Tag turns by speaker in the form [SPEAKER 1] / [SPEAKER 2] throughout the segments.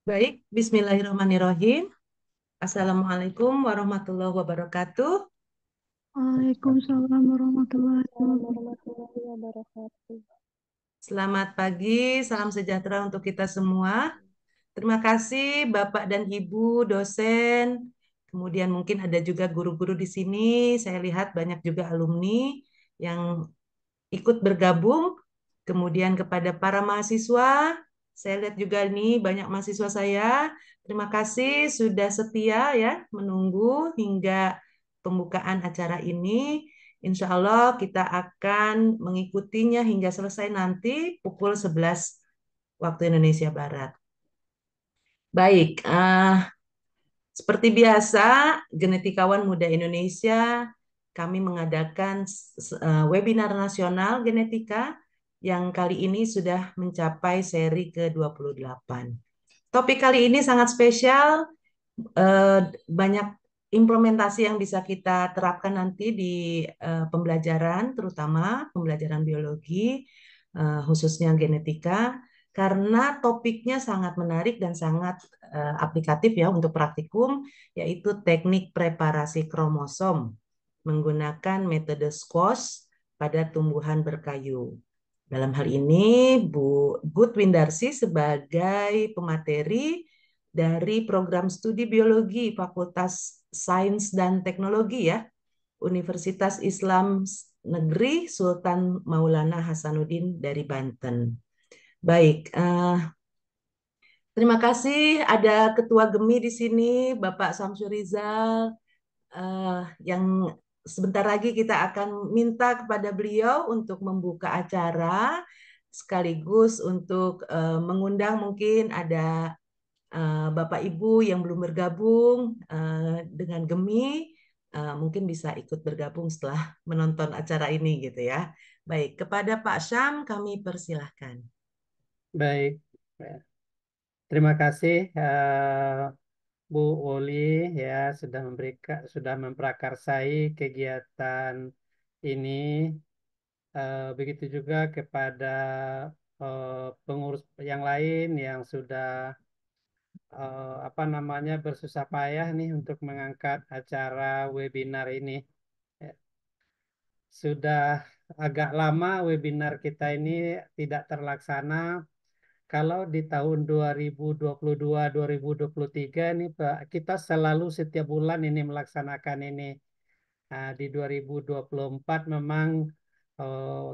[SPEAKER 1] Baik, Bismillahirrahmanirrahim. Assalamualaikum warahmatullahi wabarakatuh.
[SPEAKER 2] Waalaikumsalam warahmatullahi
[SPEAKER 3] Waalaikumsalam
[SPEAKER 2] wabarakatuh.
[SPEAKER 3] warahmatullahi wabarakatuh.
[SPEAKER 1] Selamat pagi, salam sejahtera untuk kita semua. Terima kasih Bapak dan Ibu dosen. Kemudian mungkin ada juga guru-guru di sini. Saya lihat banyak juga alumni yang ikut bergabung. Kemudian kepada para mahasiswa, saya lihat juga nih banyak mahasiswa saya. Terima kasih sudah setia ya menunggu hingga pembukaan acara ini. Insya Allah kita akan mengikutinya hingga selesai nanti pukul 11 waktu Indonesia Barat. Baik, seperti biasa, Genetikawan Muda Indonesia, kami mengadakan webinar nasional genetika yang kali ini sudah mencapai seri ke-28. Topik kali ini sangat spesial, banyak implementasi yang bisa kita terapkan nanti di pembelajaran, terutama pembelajaran biologi, khususnya genetika, karena topiknya sangat menarik dan sangat aplikatif ya untuk praktikum, yaitu teknik preparasi kromosom menggunakan metode squash pada tumbuhan berkayu. Dalam hal ini, Bu Gut Windarsi sebagai pemateri dari program studi biologi Fakultas Sains dan Teknologi ya, Universitas Islam Negeri Sultan Maulana Hasanuddin dari Banten. Baik, terima kasih ada Ketua Gemi di sini, Bapak Samsur Rizal, yang sebentar lagi kita akan minta kepada beliau untuk membuka acara, sekaligus untuk mengundang mungkin ada Bapak Ibu yang belum bergabung dengan Gemi, mungkin bisa ikut bergabung setelah menonton acara ini gitu ya. Baik, kepada Pak Syam kami persilahkan.
[SPEAKER 4] Baik, ya. Terima kasih Bu Oli ya sudah memprakarsai kegiatan ini. Begitu juga kepada pengurus yang lain yang sudah apa namanya bersusah payah nih untuk mengangkat acara webinar ini. Ya, sudah agak lama webinar kita ini tidak terlaksana. Kalau di tahun 2022-2023 nih Pak, kita selalu setiap bulan ini melaksanakan ini. Nah, di 2024 memang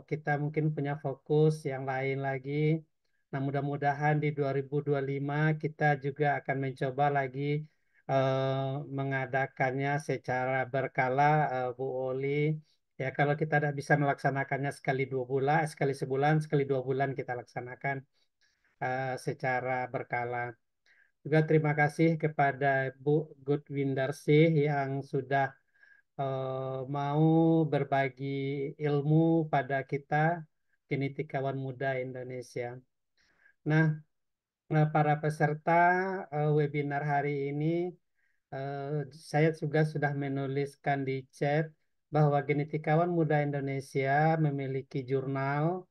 [SPEAKER 4] kita mungkin punya fokus yang lain lagi. Nah, mudah-mudahan di 2025 kita juga akan mencoba lagi mengadakannya secara berkala, Bu Oli. Ya, kalau kita tidak bisa melaksanakannya sekali sebulan, sekali 2 bulan kita laksanakan secara berkala. Juga terima kasih kepada Bu Gudwindarsih yang sudah mau berbagi ilmu pada kita, genetikawan muda Indonesia. Nah, para peserta webinar hari ini, eh, saya juga sudah menuliskan di chat bahwa genetikawan muda Indonesia memiliki jurnal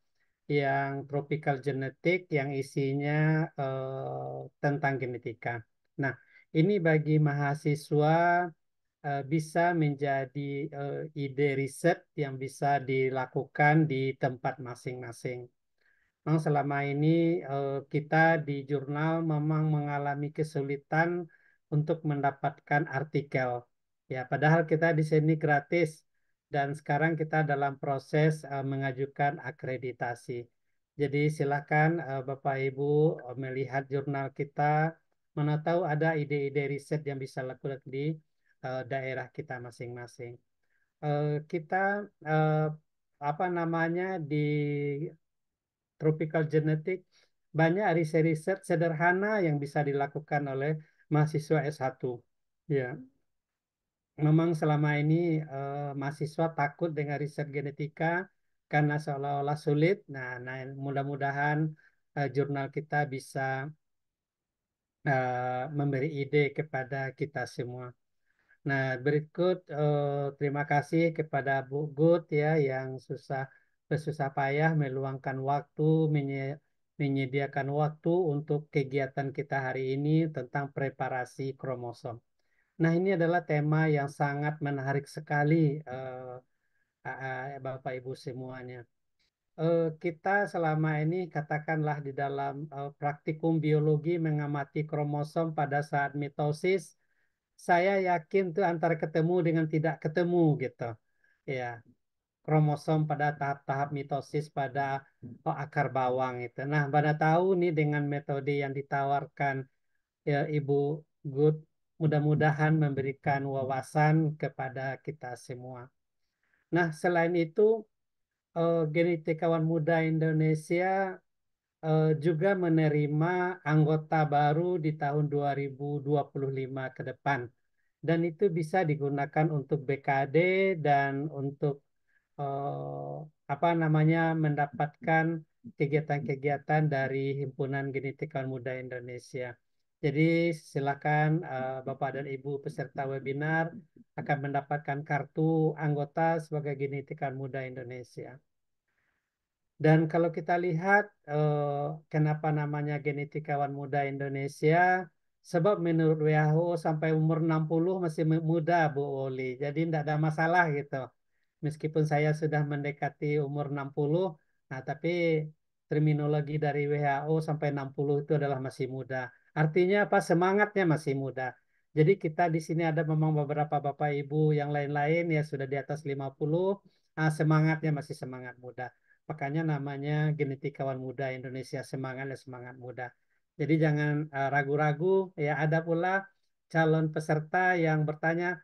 [SPEAKER 4] yang Tropical Genetik yang isinya tentang genetika. Nah, ini bagi mahasiswa bisa menjadi ide riset yang bisa dilakukan di tempat masing-masing. Memang selama ini kita di jurnal memang mengalami kesulitan untuk mendapatkan artikel. Ya, padahal kita di sini gratis dan sekarang kita dalam proses mengajukan akreditasi. Jadi silakan Bapak Ibu melihat jurnal kita, mana tahu ada ide-ide riset yang bisa lakukan di daerah kita masing-masing. Kita eh, apa namanya di tropical genetic, banyak riset-riset sederhana yang bisa dilakukan oleh mahasiswa S1. Ya, memang selama ini mahasiswa takut dengan riset genetika karena seolah-olah sulit. Nah, mudah-mudahan jurnal kita bisa memberi ide kepada kita semua. Nah, berikut terima kasih kepada Bu Gut ya yang bersusah payah meluangkan waktu menyediakan waktu untuk kegiatan kita hari ini tentang preparasi kromosom. Nah, ini adalah tema yang sangat menarik sekali, Bapak Ibu semuanya. Kita selama ini katakanlah di dalam praktikum biologi mengamati kromosom pada saat mitosis, saya yakin tuh antara ketemu dengan tidak ketemu gitu. Ya, kromosom pada tahap-tahap mitosis pada akar bawang itu. Nah, pada tahu nih dengan metode yang ditawarkan ya Ibu Good, mudah-mudahan memberikan wawasan kepada kita semua. Nah, selain itu, Genetikawan Muda Indonesia juga menerima anggota baru di tahun 2025 ke depan. Dan itu bisa digunakan untuk BKD dan untuk eh, apa namanya mendapatkan kegiatan-kegiatan dari Himpunan Genetikawan Muda Indonesia. Jadi silakan Bapak dan Ibu peserta webinar akan mendapatkan kartu anggota sebagai Genetikawan Muda Indonesia. Dan kalau kita lihat kenapa namanya Genetikawan Muda Indonesia, sebab menurut WHO sampai umur 60 masih muda Bu Oli. Jadi tidak ada masalah gitu. Meskipun saya sudah mendekati umur 60, nah tapi terminologi dari WHO sampai 60 itu adalah masih muda. Artinya apa? Semangatnya masih muda. Jadi kita di sini ada memang beberapa Bapak Ibu yang lain-lain ya sudah di atas 50, semangatnya masih semangat muda. Makanya namanya Genetikawan Muda Indonesia, semangatnya semangat muda. Jadi jangan ragu-ragu ya, ada pula calon peserta yang bertanya,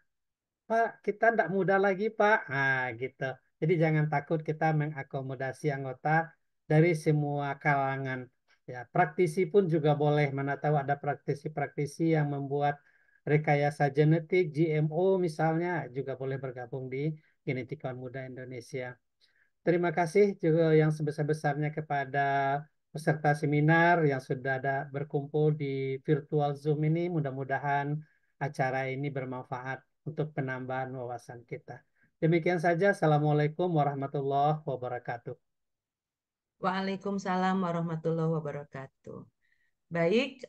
[SPEAKER 4] Pak, kita tidak muda lagi, Pak. Nah, gitu. Jadi jangan takut kita mengakomodasi anggota dari semua kalangan. Ya, praktisi pun juga boleh. Mana tahu ada praktisi-praktisi yang membuat rekayasa genetik, GMO misalnya, juga boleh bergabung di Genetikawan Muda Indonesia. Terima kasih juga yang sebesar-besarnya kepada peserta seminar yang sudah ada berkumpul di virtual Zoom ini. Mudah-mudahan acara ini bermanfaat untuk penambahan wawasan kita. Demikian saja. Assalamualaikum warahmatullahi wabarakatuh.
[SPEAKER 1] Waalaikumsalam warahmatullahi wabarakatuh. Baik,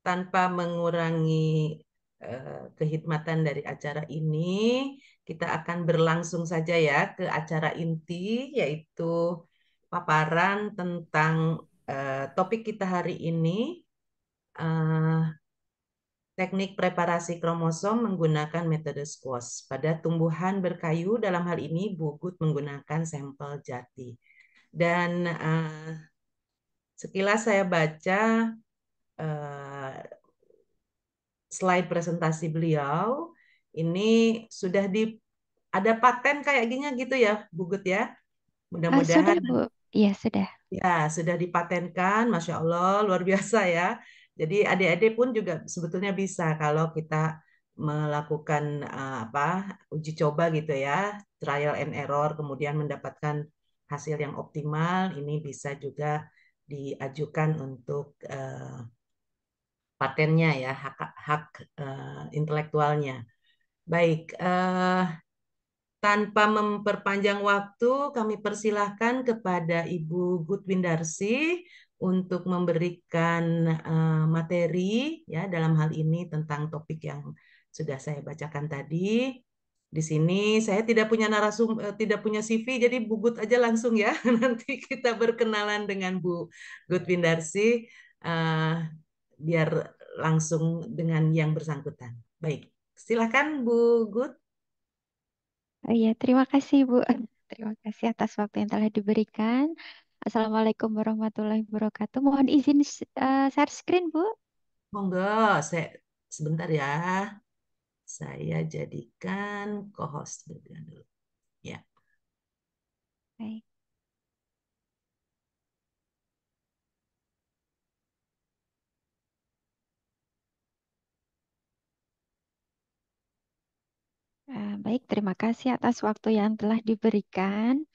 [SPEAKER 1] tanpa mengurangi kehikmatan dari acara ini, kita akan berlangsung saja ya ke acara inti, yaitu paparan tentang topik kita hari ini, eh, teknik preparasi kromosom menggunakan metode squash pada tumbuhan berkayu. Dalam hal ini, Bugut menggunakan sampel jati. Dan sekilas saya baca eh, slide presentasi beliau, ini sudah ada paten kayak gini gitu ya, Bu Gut ya.
[SPEAKER 2] Sudah,
[SPEAKER 1] Mudah-mudahan
[SPEAKER 2] Bu. Iya, sudah.
[SPEAKER 1] ya sudah dipatenkan, Masya Allah luar biasa ya. Jadi adik-adik pun juga sebetulnya bisa kalau kita melakukan apa uji coba gitu ya, trial and error, kemudian mendapatkan hasil yang optimal, ini bisa juga diajukan untuk patennya ya, hak hak intelektualnya. Baik, tanpa memperpanjang waktu, kami persilahkan kepada Ibu Gutwindarsi untuk memberikan materi ya dalam hal ini tentang topik yang sudah saya bacakan tadi. Di sini saya tidak punya tidak punya CV, jadi Bu Gut aja langsung ya. Nanti kita berkenalan dengan Bu Gutwindarsi biar langsung dengan yang bersangkutan. Baik, silakan Bu Gut.
[SPEAKER 2] Oh iya, terima kasih, Bu. Terima kasih atas waktu yang telah diberikan. Assalamualaikum warahmatullahi wabarakatuh. Mohon izin share screen, Bu.
[SPEAKER 1] Monggo, saya sebentar ya. Saya jadikan co-host dulu. Ya.
[SPEAKER 2] Baik. Baik, terima kasih atas waktu yang telah diberikan.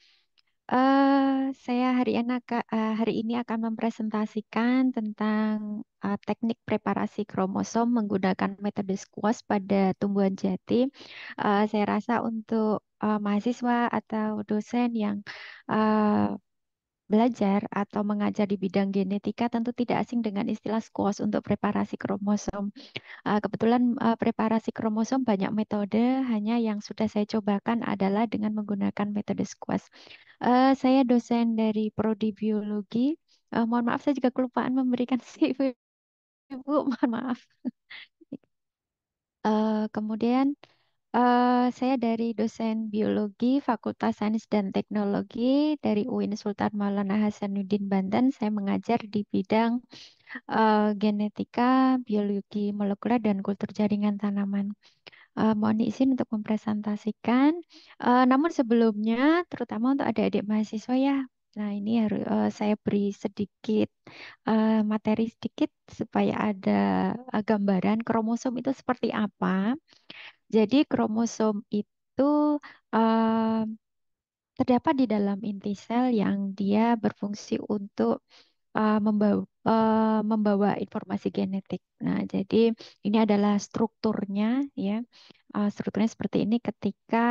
[SPEAKER 2] Saya hari ini akan mempresentasikan tentang teknik preparasi kromosom menggunakan metode squash pada tumbuhan jati. Saya rasa untuk mahasiswa atau dosen yang uh, belajar atau mengajar di bidang genetika tentu tidak asing dengan istilah squash untuk preparasi kromosom. Kebetulan preparasi kromosom banyak metode, hanya yang sudah saya cobakan adalah dengan menggunakan metode squash. Saya dosen dari Prodi Biologi. Mohon maaf, saya juga kelupaan memberikan CV, Ibu. Mohon maaf. Kemudian saya dari dosen biologi Fakultas Sains dan Teknologi dari UIN Sultan Maulana Hasanuddin Banten. Saya mengajar di bidang genetika, biologi molekuler, dan kultur jaringan tanaman. Mohon izin untuk mempresentasikan. Namun sebelumnya, terutama untuk adik-adik mahasiswa ya, nah ini harus saya beri sedikit materi sedikit supaya ada gambaran kromosom itu seperti apa. Jadi kromosom itu eh, terdapat di dalam inti sel yang dia berfungsi untuk membawa informasi genetik. Nah, jadi ini adalah strukturnya ya. Strukturnya seperti ini ketika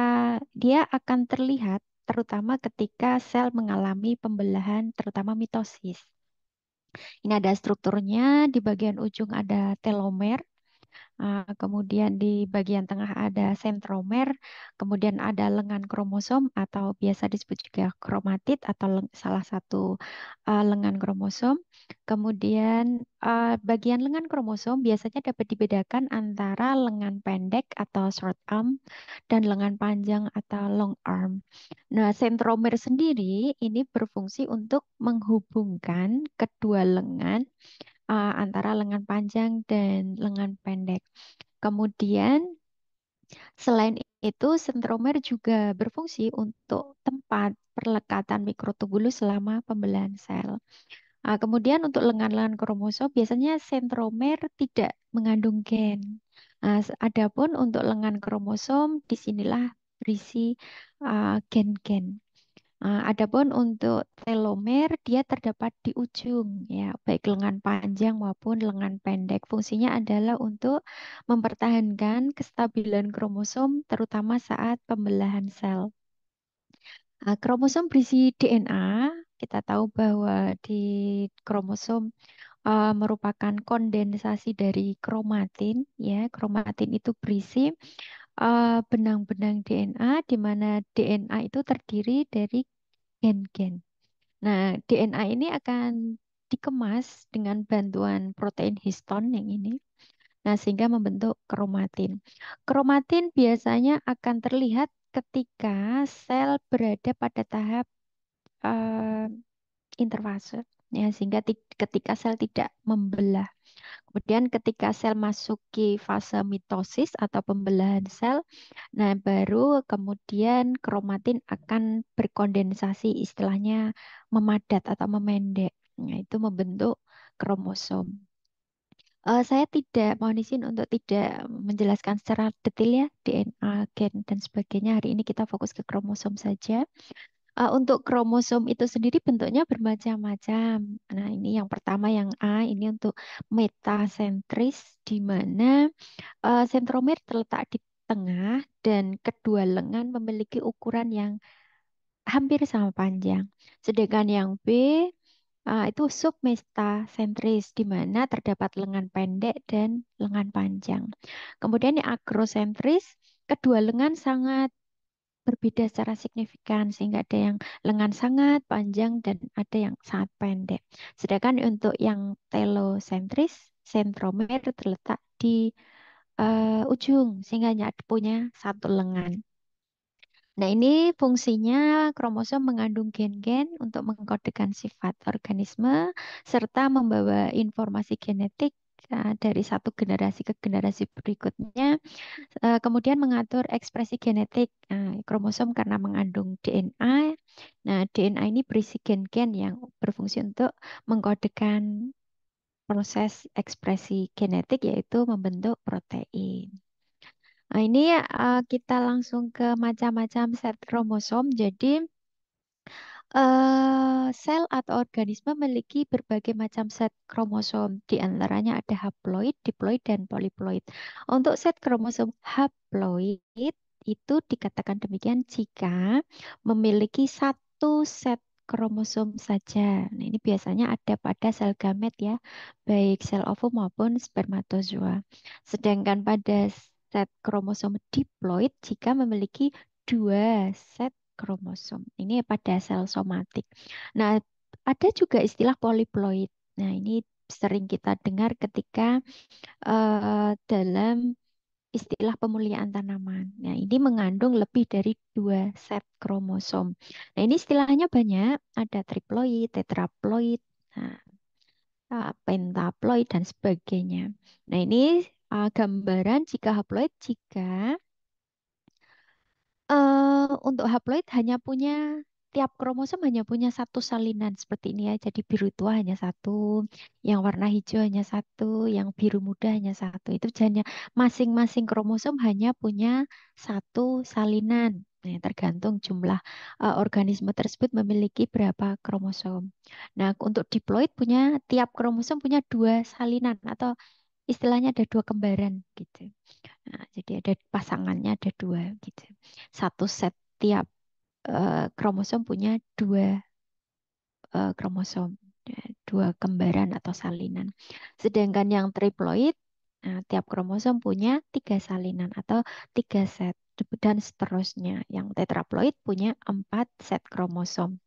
[SPEAKER 2] dia akan terlihat terutama ketika sel mengalami pembelahan terutama mitosis. Ini ada strukturnya, di bagian ujung ada telomer. Kemudian di bagian tengah ada sentromer, kemudian ada lengan kromosom atau biasa disebut juga kromatid atau salah satu lengan kromosom. Kemudian bagian lengan kromosom biasanya dapat dibedakan antara lengan pendek atau short arm dan lengan panjang atau long arm. Nah, sentromer sendiri ini berfungsi untuk menghubungkan kedua lengan antara lengan panjang dan lengan pendek. Kemudian selain itu sentromer juga berfungsi untuk tempat perlekatan mikrotubulus selama pembelahan sel. Kemudian untuk lengan-lengan kromosom biasanya sentromer tidak mengandung gen. Adapun untuk lengan kromosom disinilah berisi gen-gen. Adapun untuk telomer dia terdapat di ujung ya, baik lengan panjang maupun lengan pendek. Fungsinya adalah untuk mempertahankan kestabilan kromosom terutama saat pembelahan sel. Kromosom berisi DNA. Kita tahu bahwa di kromosom merupakan kondensasi dari kromatin ya. Kromatin itu berisi benang-benang DNA di mana DNA itu terdiri dari gen-gen. Nah, DNA ini akan dikemas dengan bantuan protein histon yang ini. Nah, sehingga membentuk kromatin. Kromatin biasanya akan terlihat ketika sel berada pada tahap eh, interfase. Ya, sehingga ketika sel tidak membelah. Kemudian ketika sel masuki fase mitosis atau pembelahan sel, nah baru kemudian kromatin akan berkondensasi, istilahnya memadat atau memendek. Nah, itu membentuk kromosom. Saya tidak mohon izin untuk tidak menjelaskan secara detail ya DNA, gen dan sebagainya. Hari ini kita fokus ke kromosom saja. Untuk kromosom itu sendiri bentuknya bermacam-macam. Nah, ini yang pertama yang A, ini untuk metasentris, di mana sentromer terletak di tengah dan kedua lengan memiliki ukuran yang hampir sama panjang. Sedangkan yang B itu submetasentris, di mana terdapat lengan pendek dan lengan panjang. Kemudian yang agrosentris, kedua lengan sangat berbeda secara signifikan sehingga ada yang lengan sangat panjang dan ada yang sangat pendek. Sedangkan untuk yang telosentris, sentromer terletak di ujung sehingga hanya punya satu lengan. Nah, ini fungsinya kromosom mengandung gen-gen untuk mengkodekan sifat organisme serta membawa informasi genetik dari satu generasi ke generasi berikutnya. Kemudian mengatur ekspresi genetik kromosom karena mengandung DNA. Nah, DNA ini berisi gen-gen yang berfungsi untuk mengkodekan proses ekspresi genetik yaitu membentuk protein. Nah, ini kita langsung ke macam-macam set kromosom. Jadi sel atau organisme memiliki berbagai macam set kromosom. Di antaranya ada haploid, diploid, dan poliploid. Untuk set kromosom haploid itu dikatakan demikian jika memiliki satu set kromosom saja. Nah, ini biasanya ada pada sel gamet ya, baik sel ovum maupun spermatozoa. Sedangkan pada set kromosom diploid jika memiliki 2 set kromosom. Ini pada sel somatik. Nah, ada juga istilah poliploid. Nah, ini sering kita dengar ketika dalam istilah pemuliaan tanaman. Nah, ini mengandung lebih dari 2 set kromosom. Nah, ini istilahnya banyak. Ada triploid, tetraploid, nah, pentaploid, dan sebagainya. Nah, ini gambaran jika haploid, jika untuk haploid hanya punya tiap kromosom hanya punya satu salinan seperti ini ya. Jadi biru tua hanya satu, yang warna hijau hanya satu, yang biru muda hanya satu. Itu hanya masing-masing kromosom hanya punya satu salinan. Nah, tergantung jumlah organisme tersebut memiliki berapa kromosom. Nah, untuk diploid punya tiap kromosom punya 2 salinan atau istilahnya ada 2 kembaran gitu. Nah, jadi ada pasangannya ada 2 gitu. Satu set tiap kromosom punya 2 kromosom, ya, 2 kembaran atau salinan. Sedangkan yang triploid, nah, tiap kromosom punya 3 salinan atau 3 set dan seterusnya. Yang tetraploid punya 4 set kromosom.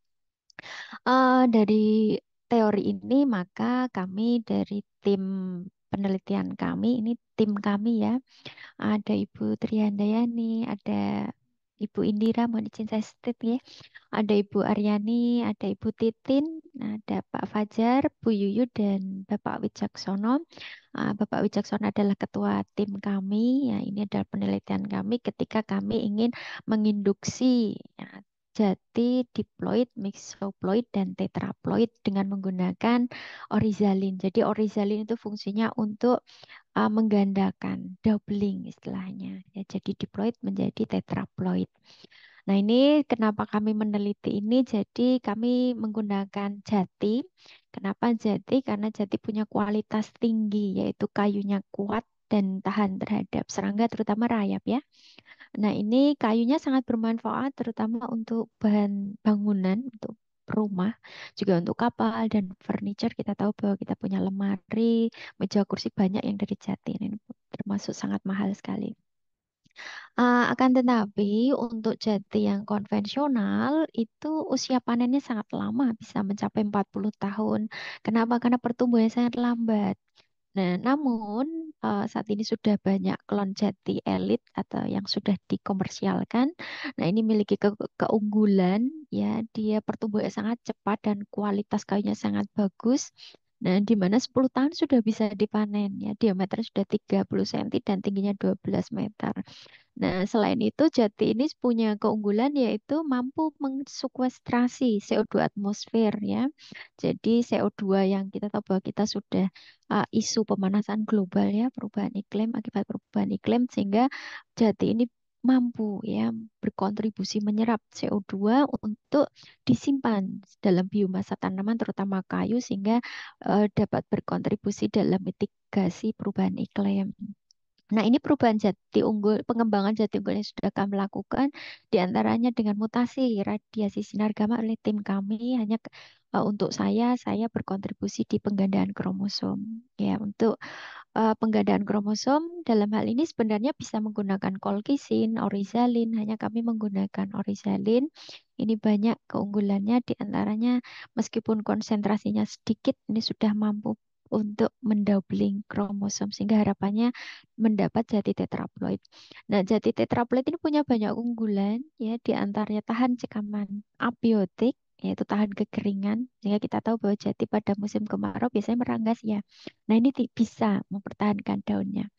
[SPEAKER 2] Dari teori ini maka kami dari tim penelitian kami, ini tim kami ya, ada Ibu Trihandayani, ada Ibu Indira, mohon izin saya state ya. Ada Ibu Aryani, ada Ibu Titin, ada Pak Fajar, Bu Yuyu, dan Bapak Wijaksono. Bapak Wijaksono adalah ketua tim kami. Ya, ini adalah penelitian kami ketika kami ingin menginduksi ya, jati, diploid, mixoploid, dan tetraploid dengan menggunakan orizalin. Jadi orizalin itu fungsinya untuk menggandakan, doubling istilahnya. Ya, jadi diploid menjadi tetraploid. Nah, ini kenapa kami meneliti ini? Jadi kami menggunakan jati. Kenapa jati? Karena jati punya kualitas tinggi, yaitu kayunya kuat dan tahan terhadap serangga, terutama rayap ya. Nah, ini kayunya sangat bermanfaat, terutama untuk bahan bangunan, untuk rumah, juga untuk kapal dan furniture. Kita tahu bahwa kita punya lemari, meja kursi banyak yang dari jati. Ini termasuk sangat mahal sekali. Akan tetapi untuk jati yang konvensional itu usia panennya sangat lama, bisa mencapai 40 tahun. Kenapa? Karena pertumbuhannya sangat lambat. Nah, namun saat ini sudah banyak klon jati elit atau yang sudah dikomersialkan. Nah, ini memiliki keunggulan ya, dia pertumbuhannya sangat cepat dan kualitas kayunya sangat bagus. Nah, di mana 10 tahun sudah bisa dipanen ya. Diameternya sudah 30 cm dan tingginya 12 meter. Nah, selain itu jati ini punya keunggulan yaitu mampu mensukuestrasi CO2 atmosfer ya. Jadi CO2 yang kita tahu bahwa kita sudah isu pemanasan global ya, perubahan iklim akibat perubahan iklim sehingga jati ini mampu ya berkontribusi menyerap CO2 untuk disimpan dalam biomasa tanaman terutama kayu sehingga dapat berkontribusi dalam mitigasi perubahan iklim. Nah, ini perubahan jati unggul, pengembangan jati unggul yang sudah kami lakukan, diantaranya dengan mutasi radiasi sinar gamma oleh tim kami. Hanya untuk saya berkontribusi di penggandaan kromosom. Ya, untuk penggandaan kromosom dalam hal ini sebenarnya bisa menggunakan colchicine, orizalin. Hanya kami menggunakan orizalin. Ini banyak keunggulannya, diantaranya meskipun konsentrasinya sedikit, ini sudah mampu untuk mendoubling kromosom sehingga harapannya mendapat jati tetraploid. Nah, jati tetraploid ini punya banyak keunggulan ya, di antaranya tahan cekaman abiotik yaitu tahan kekeringan sehingga kita tahu bahwa jati pada musim kemarau biasanya meranggas ya. Nah, ini bisa mempertahankan daunnya.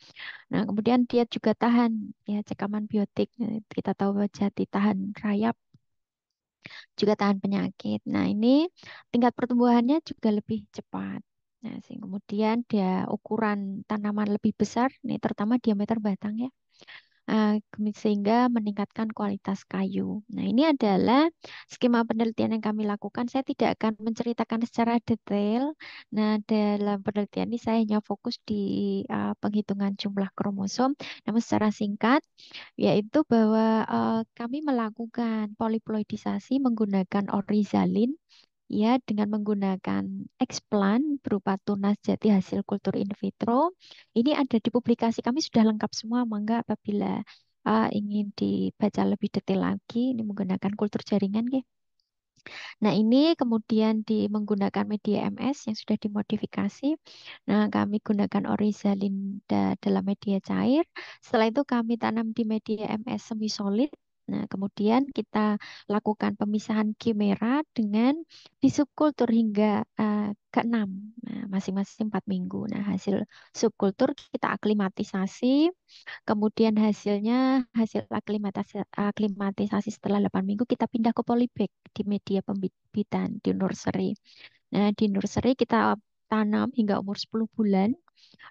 [SPEAKER 2] Nah, kemudian dia juga tahan ya cekaman biotik. Nah, kita tahu bahwa jati tahan rayap juga tahan penyakit. Nah, ini tingkat pertumbuhannya juga lebih cepat. Nah, sehingga kemudian dia ukuran tanaman lebih besar, nih terutama diameter batang ya, sehingga meningkatkan kualitas kayu. Nah, ini adalah skema penelitian yang kami lakukan. Saya tidak akan menceritakan secara detail. Nah, dalam penelitian ini saya hanya fokus di penghitungan jumlah kromosom. Namun secara singkat, yaitu bahwa kami melakukan poliploidisasi menggunakan orizalin ya dengan menggunakan explant berupa tunas jati hasil kultur in vitro. Ini ada di publikasi kami sudah lengkap semua, mangga apabila ingin dibaca lebih detail lagi, ini menggunakan kultur jaringan, nggih. Nah, ini kemudian menggunakan media MS yang sudah dimodifikasi. Nah, kami gunakan orizalin dalam media cair. Setelah itu kami tanam di media MS semi solid. Nah, kemudian kita lakukan pemisahan kimera dengan di subkultur hingga ke-6. Nah, masing-masing 4 minggu. Nah, hasil subkultur kita aklimatisasi. Kemudian hasil aklimatisasi setelah 8 minggu kita pindah ke polybag di media pembibitan di nursery. Nah, di nursery kita tanam hingga umur 10 bulan.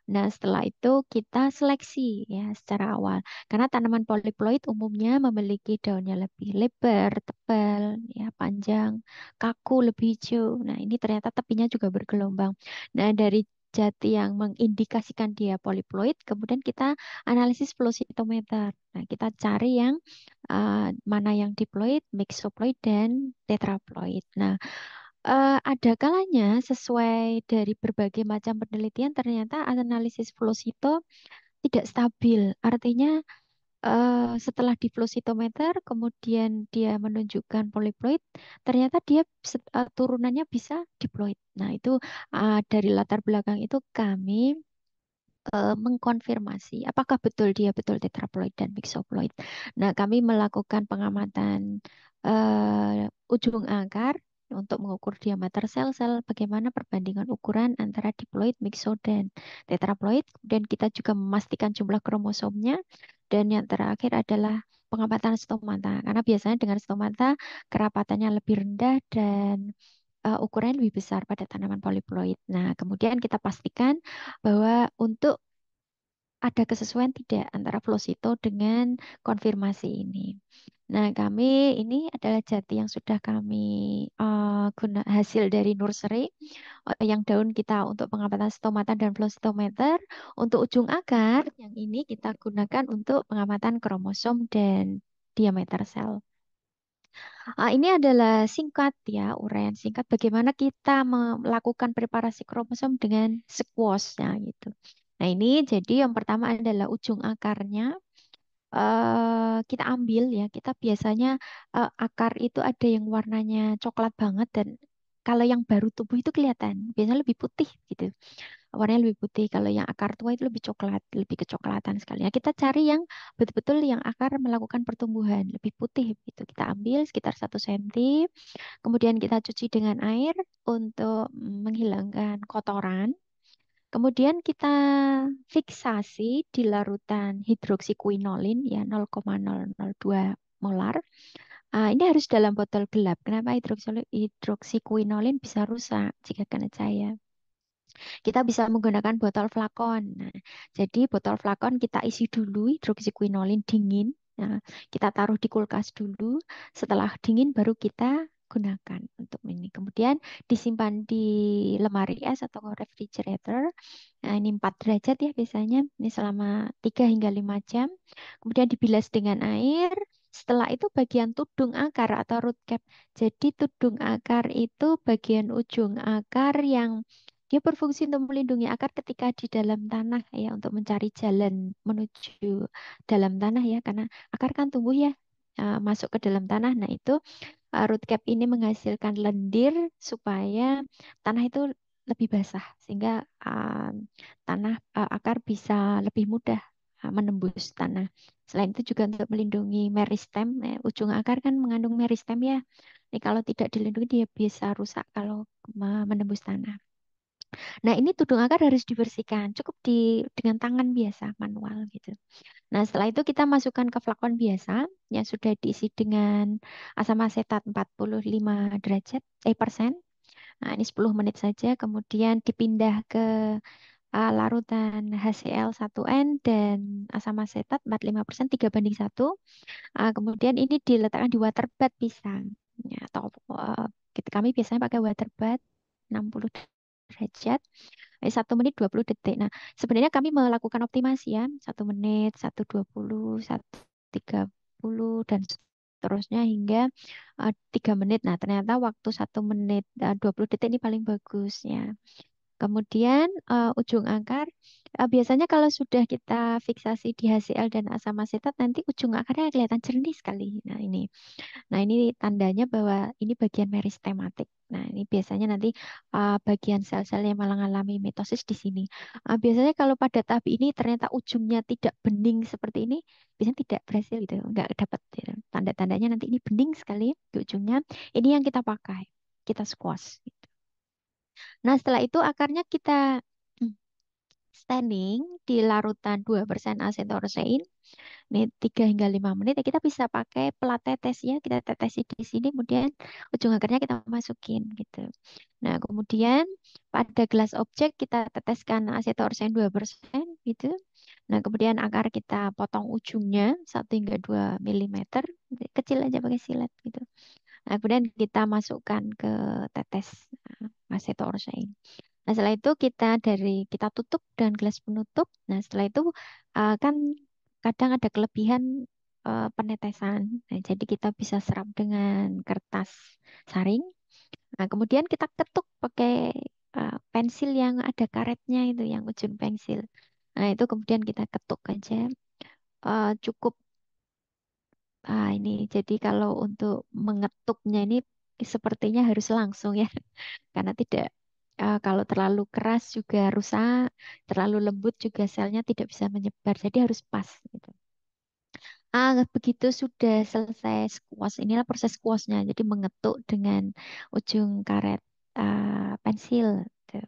[SPEAKER 2] Nah, setelah itu kita seleksi ya secara awal. Karena tanaman poliploid umumnya memiliki daunnya lebih lebar, tebal, ya panjang, kaku, lebih hijau. Nah, ini ternyata tepinya juga bergelombang. Nah, dari jati yang mengindikasikan dia poliploid, kemudian kita analisis flow cytometer. Nah, kita cari yang mana yang diploid, mixoploid, dan tetraploid. Nah, ada kalanya sesuai dari berbagai macam penelitian ternyata analisis flow cyto tidak stabil. Artinya setelah di flow cytometer kemudian dia menunjukkan polyploid, ternyata dia turunannya bisa diploid. Nah, itu dari latar belakang itu kami mengkonfirmasi apakah betul dia betul tetraploid dan mixoploid. Nah, kami melakukan pengamatan ujung akar untuk mengukur diameter sel-sel, bagaimana perbandingan ukuran antara diploid, mixo, dan tetraploid. Kemudian kita juga memastikan jumlah kromosomnya. Dan yang terakhir adalah pengamatan stomata. Karena biasanya dengan stomata kerapatannya lebih rendah dan ukurannya lebih besar pada tanaman poliploid. Nah, kemudian kita pastikan bahwa untuk ada kesesuaian tidak antara flow cyto dengan konfirmasi ini. Nah, kami ini adalah jati yang sudah kami hasil dari nursery. Yang daun kita untuk pengamatan stomata dan flow cytometer. Untuk ujung akar, yang ini kita gunakan untuk pengamatan kromosom dan diameter sel. Ini adalah singkat ya, uraian singkat bagaimana kita melakukan preparasi kromosom dengan squash ya gitu. Nah, ini jadi yang pertama adalah ujung akarnya kita ambil ya. Kita biasanya akar itu ada yang warnanya coklat banget dan kalau yang baru tumbuh itu kelihatan, biasanya lebih putih gitu. Warnanya lebih putih. Kalau yang akar tua itu lebih coklat, lebih kecoklatan sekali. Nah, kita cari yang betul-betul yang akar melakukan pertumbuhan lebih putih gitu. Kita ambil sekitar 1 cm, kemudian kita cuci dengan air untuk menghilangkan kotoran. Kemudian kita fiksasi di larutan hidroksikuinolin ya 0,002 molar. Ini harus dalam botol gelap. Kenapa hidroksikuinolin bisa rusak jika kena cahaya? Kita bisa menggunakan botol flakon. Nah, jadi botol flakon kita isi dulu hidroksikuinolin dingin. Nah, kita taruh di kulkas dulu. Setelah dingin baru kita gunakan untuk ini. Kemudian disimpan di lemari es atau refrigerator. Nah, ini 4 derajat ya biasanya. Ini selama 3 hingga 5 jam. Kemudian dibilas dengan air. Setelah itu bagian tudung akar atau root cap. Jadi tudung akar itu bagian ujung akar yang dia berfungsi untuk melindungi akar ketika di dalam tanah ya untuk mencari jalan menuju dalam tanah ya karena akar kan tumbuh ya masuk ke dalam tanah. Nah, itu root cap ini menghasilkan lendir supaya tanah itu lebih basah sehingga akar bisa lebih mudah menembus tanah. Selain itu juga untuk melindungi meristem, ujung akar kan mengandung meristem ya. Ini kalau tidak dilindungi dia bisa rusak kalau menembus tanah. Nah, ini tudung akar harus dibersihkan, cukup dengan tangan biasa, manual gitu. Nah, setelah itu kita masukkan ke flakon biasa yang sudah diisi dengan asam asetat 45 derajat, persen. Nah, ini 10 menit saja, kemudian dipindah ke larutan HCl1N dan asam asetat 45%, 3:1. Kemudian ini diletakkan di water bath pisang. Ya, atau kami biasanya pakai water bath 60 derajat. 1 menit 20 detik. Nah, sebenarnya kami melakukan optimasi ya. 1 menit, 1:20, 1:30, dan seterusnya hingga 3 menit. Nah, ternyata waktu 1 menit 20 detik ini paling bagus ya. Kemudian ujung akar, biasanya kalau sudah kita fiksasi di HCl dan asam asetat, nanti ujung akarnya kelihatan jernih sekali. Nah, ini tandanya bahwa ini bagian meristematik. Nah, ini biasanya nanti bagian sel-sel yang mengalami mitosis di sini. Biasanya kalau pada tahap ini ternyata ujungnya tidak bening seperti ini, biasanya tidak berhasil gitu, nggak dapat gitu. Tanda-tandanya nanti ini bening sekali di ujungnya. Ini yang kita pakai, kita squash. Nah, setelah itu akarnya kita standing di larutan 2% asetorsein. Ini 3 hingga 5 menit ya kita bisa pakai pelat tetes ya. Kita tetesi di sini kemudian ujung akarnya kita masukin gitu. Nah, kemudian pada gelas objek kita teteskan asetorsen 2% gitu. Nah, kemudian akar kita potong ujungnya 1 hingga 2 milimeter. Kecil aja pakai silet gitu. Nah, kemudian kita masukkan ke tetes asetorsen. Nah, setelah itu kita tutup dengan gelas penutup. Nah, setelah itu kan kadang ada kelebihan penetesan. Nah, jadi kita bisa serap dengan kertas saring. Nah, kemudian kita ketuk pakai pensil yang ada karetnya itu, yang ujung pensil. Nah, itu kemudian kita ketuk aja. Cukup ini. Jadi kalau untuk mengetuknya ini sepertinya harus langsung ya. Karena tidak kalau terlalu keras juga rusak, terlalu lembut juga selnya tidak bisa menyebar. Jadi harus pas gitu. Begitu sudah selesai squash, inilah proses squashnya. Jadi mengetuk dengan ujung karet pensil. Gitu.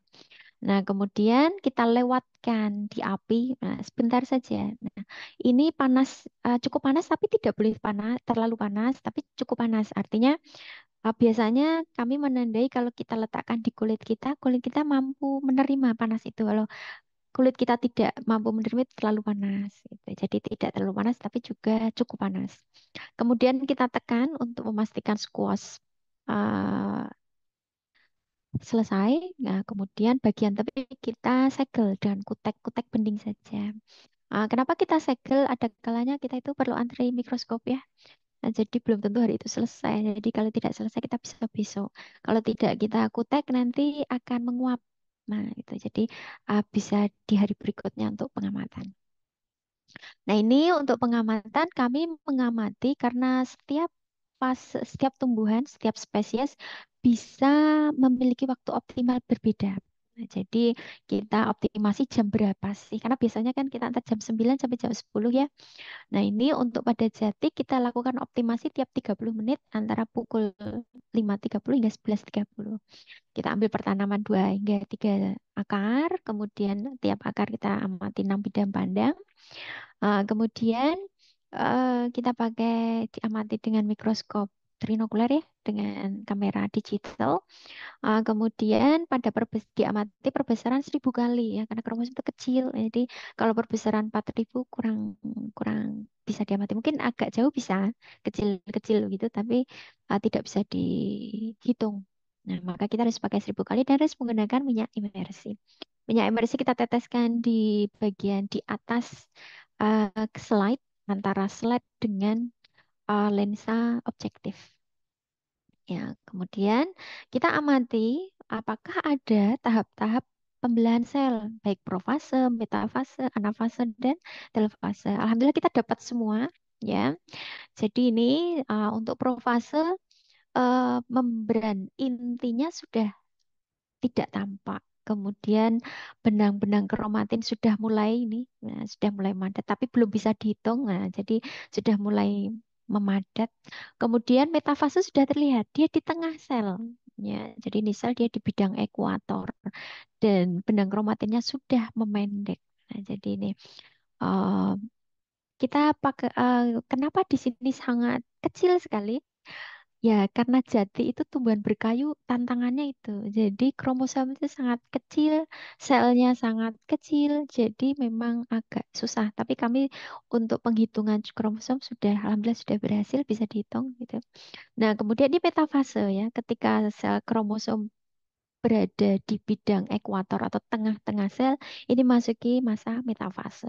[SPEAKER 2] Nah, kemudian kita lewatkan di api. Nah, sebentar saja. Nah, ini panas, cukup panas, tapi tidak boleh panas, terlalu panas, tapi cukup panas. Artinya biasanya kami menandai kalau kita letakkan di kulit kita mampu menerima panas itu. Kalau kulit kita tidak mampu menerima itu terlalu panas. Gitu. Jadi tidak terlalu panas, tapi juga cukup panas. Kemudian kita tekan untuk memastikan squash uh, selesai. Nah, kemudian bagian tepi kita segel dengan kutek-kutek bening saja. Kenapa kita segel? Ada kalanya kita itu perlu antri mikroskop ya. Nah, jadi belum tentu hari itu selesai. Jadi kalau tidak selesai kita bisa besok. Kalau tidak kita kutek nanti akan menguap. Nah, itu jadi bisa di hari berikutnya untuk pengamatan. Nah, ini untuk pengamatan kami mengamati karena setiap tumbuhan, setiap spesies bisa memiliki waktu optimal berbeda. Nah, jadi kita optimasi jam berapa sih? Karena biasanya kan kita antar jam 9 sampai jam 10 ya. Nah, ini untuk pada jati kita lakukan optimasi tiap 30 menit antara pukul 5.30 hingga 11.30. Kita ambil pertanaman 2 hingga 3 akar, kemudian tiap akar kita amati 6 bidang pandang. Kemudian kita pakai diamati dengan mikroskop trinokuler ya, dengan kamera digital. Kemudian diamati perbesaran 1.000 kali ya, karena kromosom itu kecil. Jadi kalau perbesaran 4.000 kurang kurang bisa diamati. Mungkin agak jauh bisa kecil-kecil gitu, tapi tidak bisa dihitung. Nah, maka kita harus pakai 1.000 kali dan harus menggunakan minyak imersi. Minyak imersi kita teteskan di bagian di atas slide, antara slide dengan lensa objektif. Ya, kemudian kita amati apakah ada tahap-tahap pembelahan sel, baik profase, metafase, anafase, dan telofase. Alhamdulillah kita dapat semua, ya. Jadi ini untuk profase membran intinya sudah tidak tampak. Kemudian benang-benang kromatin sudah mulai sudah mulai padat, tapi belum bisa dihitung. Nah, jadi sudah mulai memadat. Kemudian metafase sudah terlihat, dia di tengah sel. Ya, jadi ini sel dia di bidang ekuator dan benang kromatinnya sudah memendek. Nah, jadi ini eh, kita pakai kenapa di sini sangat kecil sekali? Ya, karena jati itu tumbuhan berkayu, tantangannya itu. Jadi kromosom itu sangat kecil, selnya sangat kecil, jadi memang agak susah. Tapi kami untuk penghitungan kromosom sudah, alhamdulillah sudah berhasil bisa dihitung gitu. Nah, kemudian di metafase ya, ketika sel kromosom berada di bidang ekuator atau tengah-tengah sel, ini masuki masa metafase.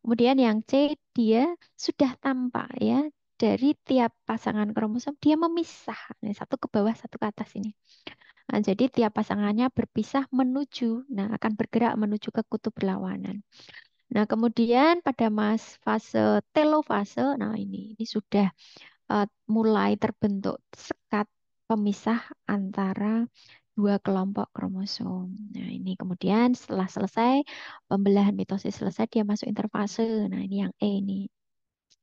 [SPEAKER 2] Kemudian yang C dia sudah tampak ya dari tiap pasangan kromosom dia memisah. Nah, satu ke bawah, satu ke atas ini. Nah, jadi tiap pasangannya berpisah akan bergerak menuju ke kutub berlawanan. Nah, kemudian pada fase telofase, nah ini sudah mulai terbentuk sekat pemisah antara dua kelompok kromosom. Nah, ini kemudian setelah selesai pembelahan mitosis selesai, dia masuk interfase. Nah, ini yang E ini.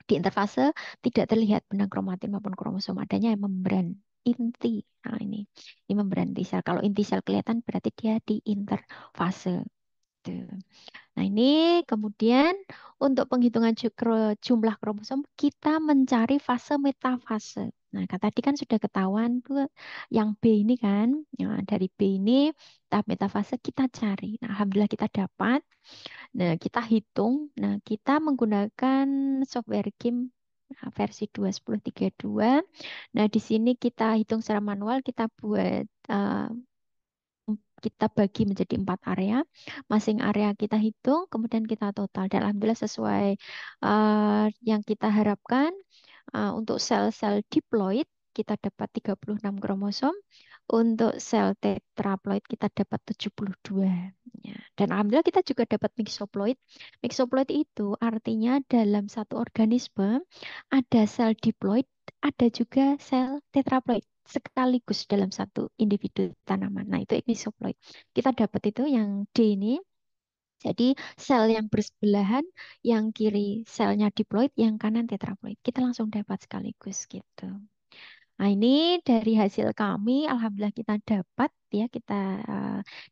[SPEAKER 2] Di interfase tidak terlihat benang kromatin maupun kromosom, adanya membran inti. Nah, ini membran inti sel. Kalau inti sel kelihatan berarti dia di interfase. Tuh. Nah, ini kemudian untuk penghitungan jumlah kromosom, kita mencari fase metafase. Nah, tadi kan sudah ketahuan tuh yang B ini kan. Nah, dari B ini tahap metafase kita cari. Nah, alhamdulillah kita dapat. Nah, kita hitung. Nah, kita menggunakan software KIM versi 20.32. Nah, di sini kita hitung secara manual, kita bagi menjadi 4 area. Masing area kita hitung, kemudian kita total. Dan alhamdulillah sesuai yang kita harapkan untuk sel-sel diploid kita dapat 36 kromosom. Untuk sel tetraploid kita dapat 72. Ya. Dan alhamdulillah kita juga dapat mixoploid. Mixoploid itu artinya dalam satu organisme ada sel diploid, ada juga sel tetraploid sekaligus dalam satu individu tanaman. Nah, itu mixoploid. Kita dapat itu yang D ini. Jadi sel yang bersebelahan, yang kiri selnya diploid, yang kanan tetraploid. Kita langsung dapat sekaligus gitu. Nah, ini dari hasil kami, alhamdulillah kita dapat ya, kita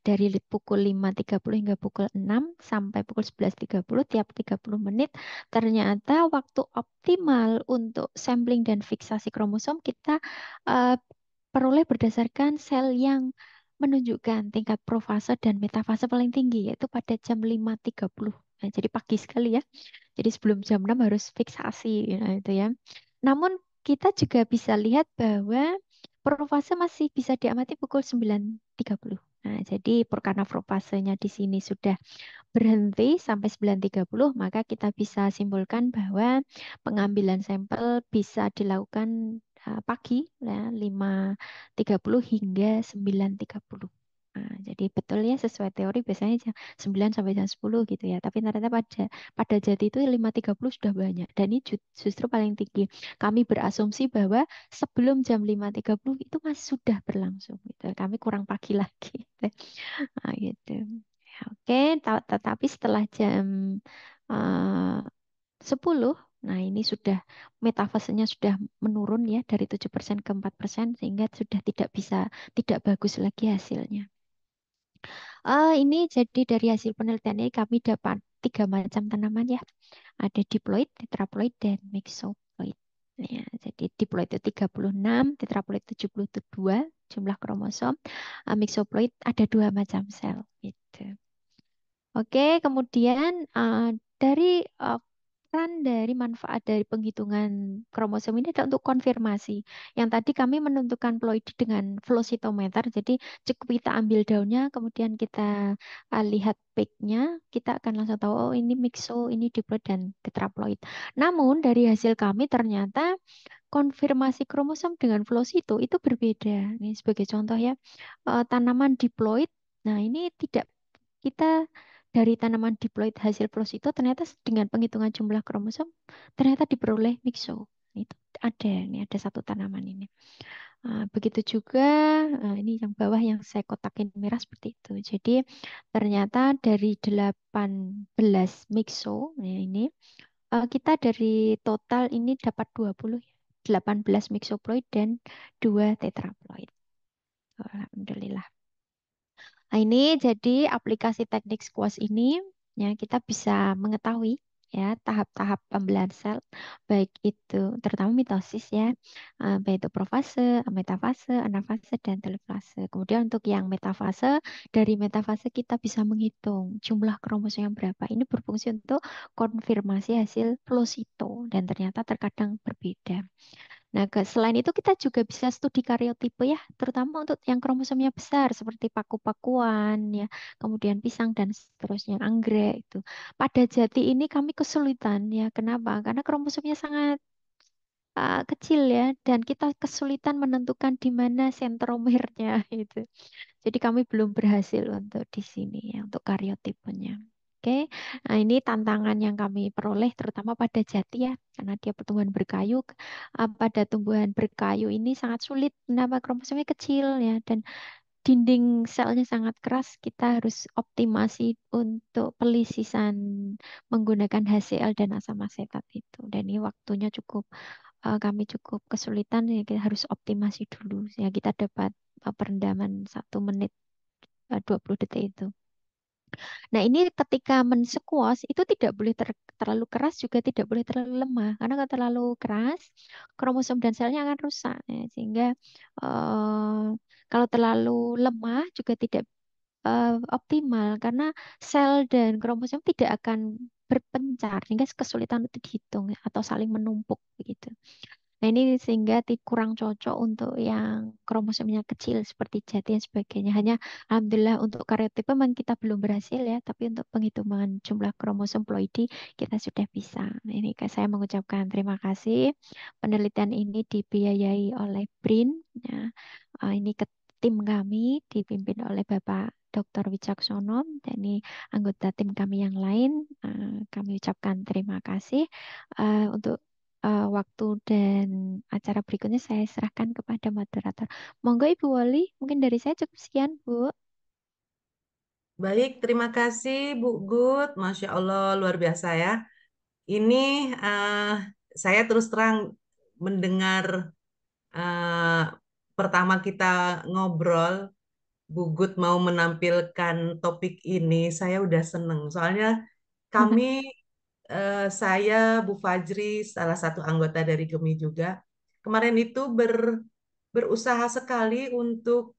[SPEAKER 2] dari pukul 5.30 hingga pukul 6 sampai pukul 11.30 tiap 30 menit, ternyata waktu optimal untuk sampling dan fiksasi kromosom kita uh, peroleh berdasarkan sel yang menunjukkan tingkat profase dan metafase paling tinggi, yaitu pada jam 5.30. Nah, jadi pagi sekali ya. Jadi sebelum jam 6 harus fiksasi, nah, itu ya. Namun kita juga bisa lihat bahwa profase masih bisa diamati pukul 9.30. Nah, jadi karena profasenya di sini sudah berhenti sampai 9.30, maka kita bisa simpulkan bahwa pengambilan sampel bisa dilakukan pagi ya, 5.30 hingga 9.30. Nah, jadi betul ya sesuai teori biasanya jam 9 sampai jam 10 gitu ya. Tapi ternyata pada jati itu 5.30 sudah banyak dan ini justru paling tinggi. Kami berasumsi bahwa sebelum jam 5.30 itu masih sudah berlangsung gitu. Kami kurang pagi lagi. Nah, gitu. Ya, oke, tetapi setelah jam uh, 10, nah ini sudah metafasenya sudah menurun ya dari 7% ke 4% sehingga sudah tidak bagus lagi hasilnya. Ini jadi dari hasil penelitian ini kami dapat 3 macam tanaman ya. Ada diploid, tetraploid, dan mixoploid. Ya, jadi diploid itu 36, tetraploid 72 jumlah kromosom. Mixoploid ada 2 macam sel. Gitu. Oke, kemudian dari peran dari manfaat dari penghitungan kromosom ini adalah untuk konfirmasi. Yang tadi kami menentukan ploidi dengan flow cytometer, jadi cukup kita ambil daunnya, kemudian kita lihat peaknya, kita akan langsung tahu, oh ini mixo, ini diploid, dan tetraploid. Namun dari hasil kami ternyata konfirmasi kromosom dengan flow cyto itu berbeda. Ini sebagai contoh ya, tanaman diploid, nah ini tidak kita dari tanaman diploid hasil prosito ternyata dengan penghitungan jumlah kromosom ternyata diperoleh mixo. Itu ini ada satu tanaman ini. Begitu juga ini yang bawah yang saya kotakin merah seperti itu. Jadi ternyata dari 18 mixo ya ini kita dari total ini dapat 20 ya. 18 mixoploid dan 2 tetraploid. Alhamdulillah. Nah, ini jadi aplikasi teknik squash ini ya kita bisa mengetahui ya tahap-tahap pembelahan sel baik itu terutama mitosis ya baik itu profase, metafase, anafase dan telofase. Kemudian untuk yang metafase dari metafase kita bisa menghitung jumlah kromosom yang berapa. Ini berfungsi untuk konfirmasi hasil flow cyto dan ternyata terkadang berbeda. Nah, selain itu kita juga bisa studi karyotipe ya, terutama untuk yang kromosomnya besar seperti paku-pakuan ya, kemudian pisang dan seterusnya, anggrek itu. Pada jati ini kami kesulitan ya. Kenapa? Karena kromosomnya sangat kecil ya, dan kita kesulitan menentukan di mana sentromernya itu. Jadi kami belum berhasil untuk di sini ya, untuk karyotipenya. Oke, nah ini tantangan yang kami peroleh terutama pada jati ya, karena dia pertumbuhan berkayu. Pada tumbuhan berkayu ini sangat sulit, kenapa kromosomnya kecil ya, dan dinding selnya sangat keras. Kita harus optimasi untuk pelisisan menggunakan HCl dan asam asetat itu. Dan ini waktunya cukup, kami cukup kesulitan ya, kita harus optimasi dulu ya, kita dapat perendaman 1 menit 20 detik itu. Nah, ini ketika mensekuas itu tidak boleh terlalu keras juga tidak boleh terlalu lemah, karena kalau terlalu keras kromosom dan selnya akan rusak ya. Sehingga eh, kalau terlalu lemah juga tidak optimal, karena sel dan kromosom tidak akan berpencar sehingga kesulitan untuk dihitung atau saling menumpuk begitu. Nah, ini sehingga kurang cocok untuk yang kromosomnya kecil seperti jati dan sebagainya. Hanya alhamdulillah untuk karyotipe memang kita belum berhasil ya, tapi untuk penghitungan jumlah kromosom ploidi kita sudah bisa. Nah, ini saya mengucapkan terima kasih. Penelitian ini dibiayai oleh BRIN. Ya. Ini ke tim kami dipimpin oleh Bapak Dr. Wicaksono dan ini anggota tim kami yang lain. Kami ucapkan terima kasih. Untuk waktu dan acara berikutnya saya serahkan kepada moderator. Monggo Ibu Woli, mungkin dari saya cukup sekian, Bu.
[SPEAKER 1] Baik, terima kasih Bu Gut. Masya Allah, luar biasa ya. Ini saya terus terang mendengar eh, pertama kita ngobrol, Bu Gut mau menampilkan topik ini, saya udah seneng. Soalnya kami, saya, Bu Fajri, salah satu anggota dari GEMI juga, kemarin itu berusaha sekali untuk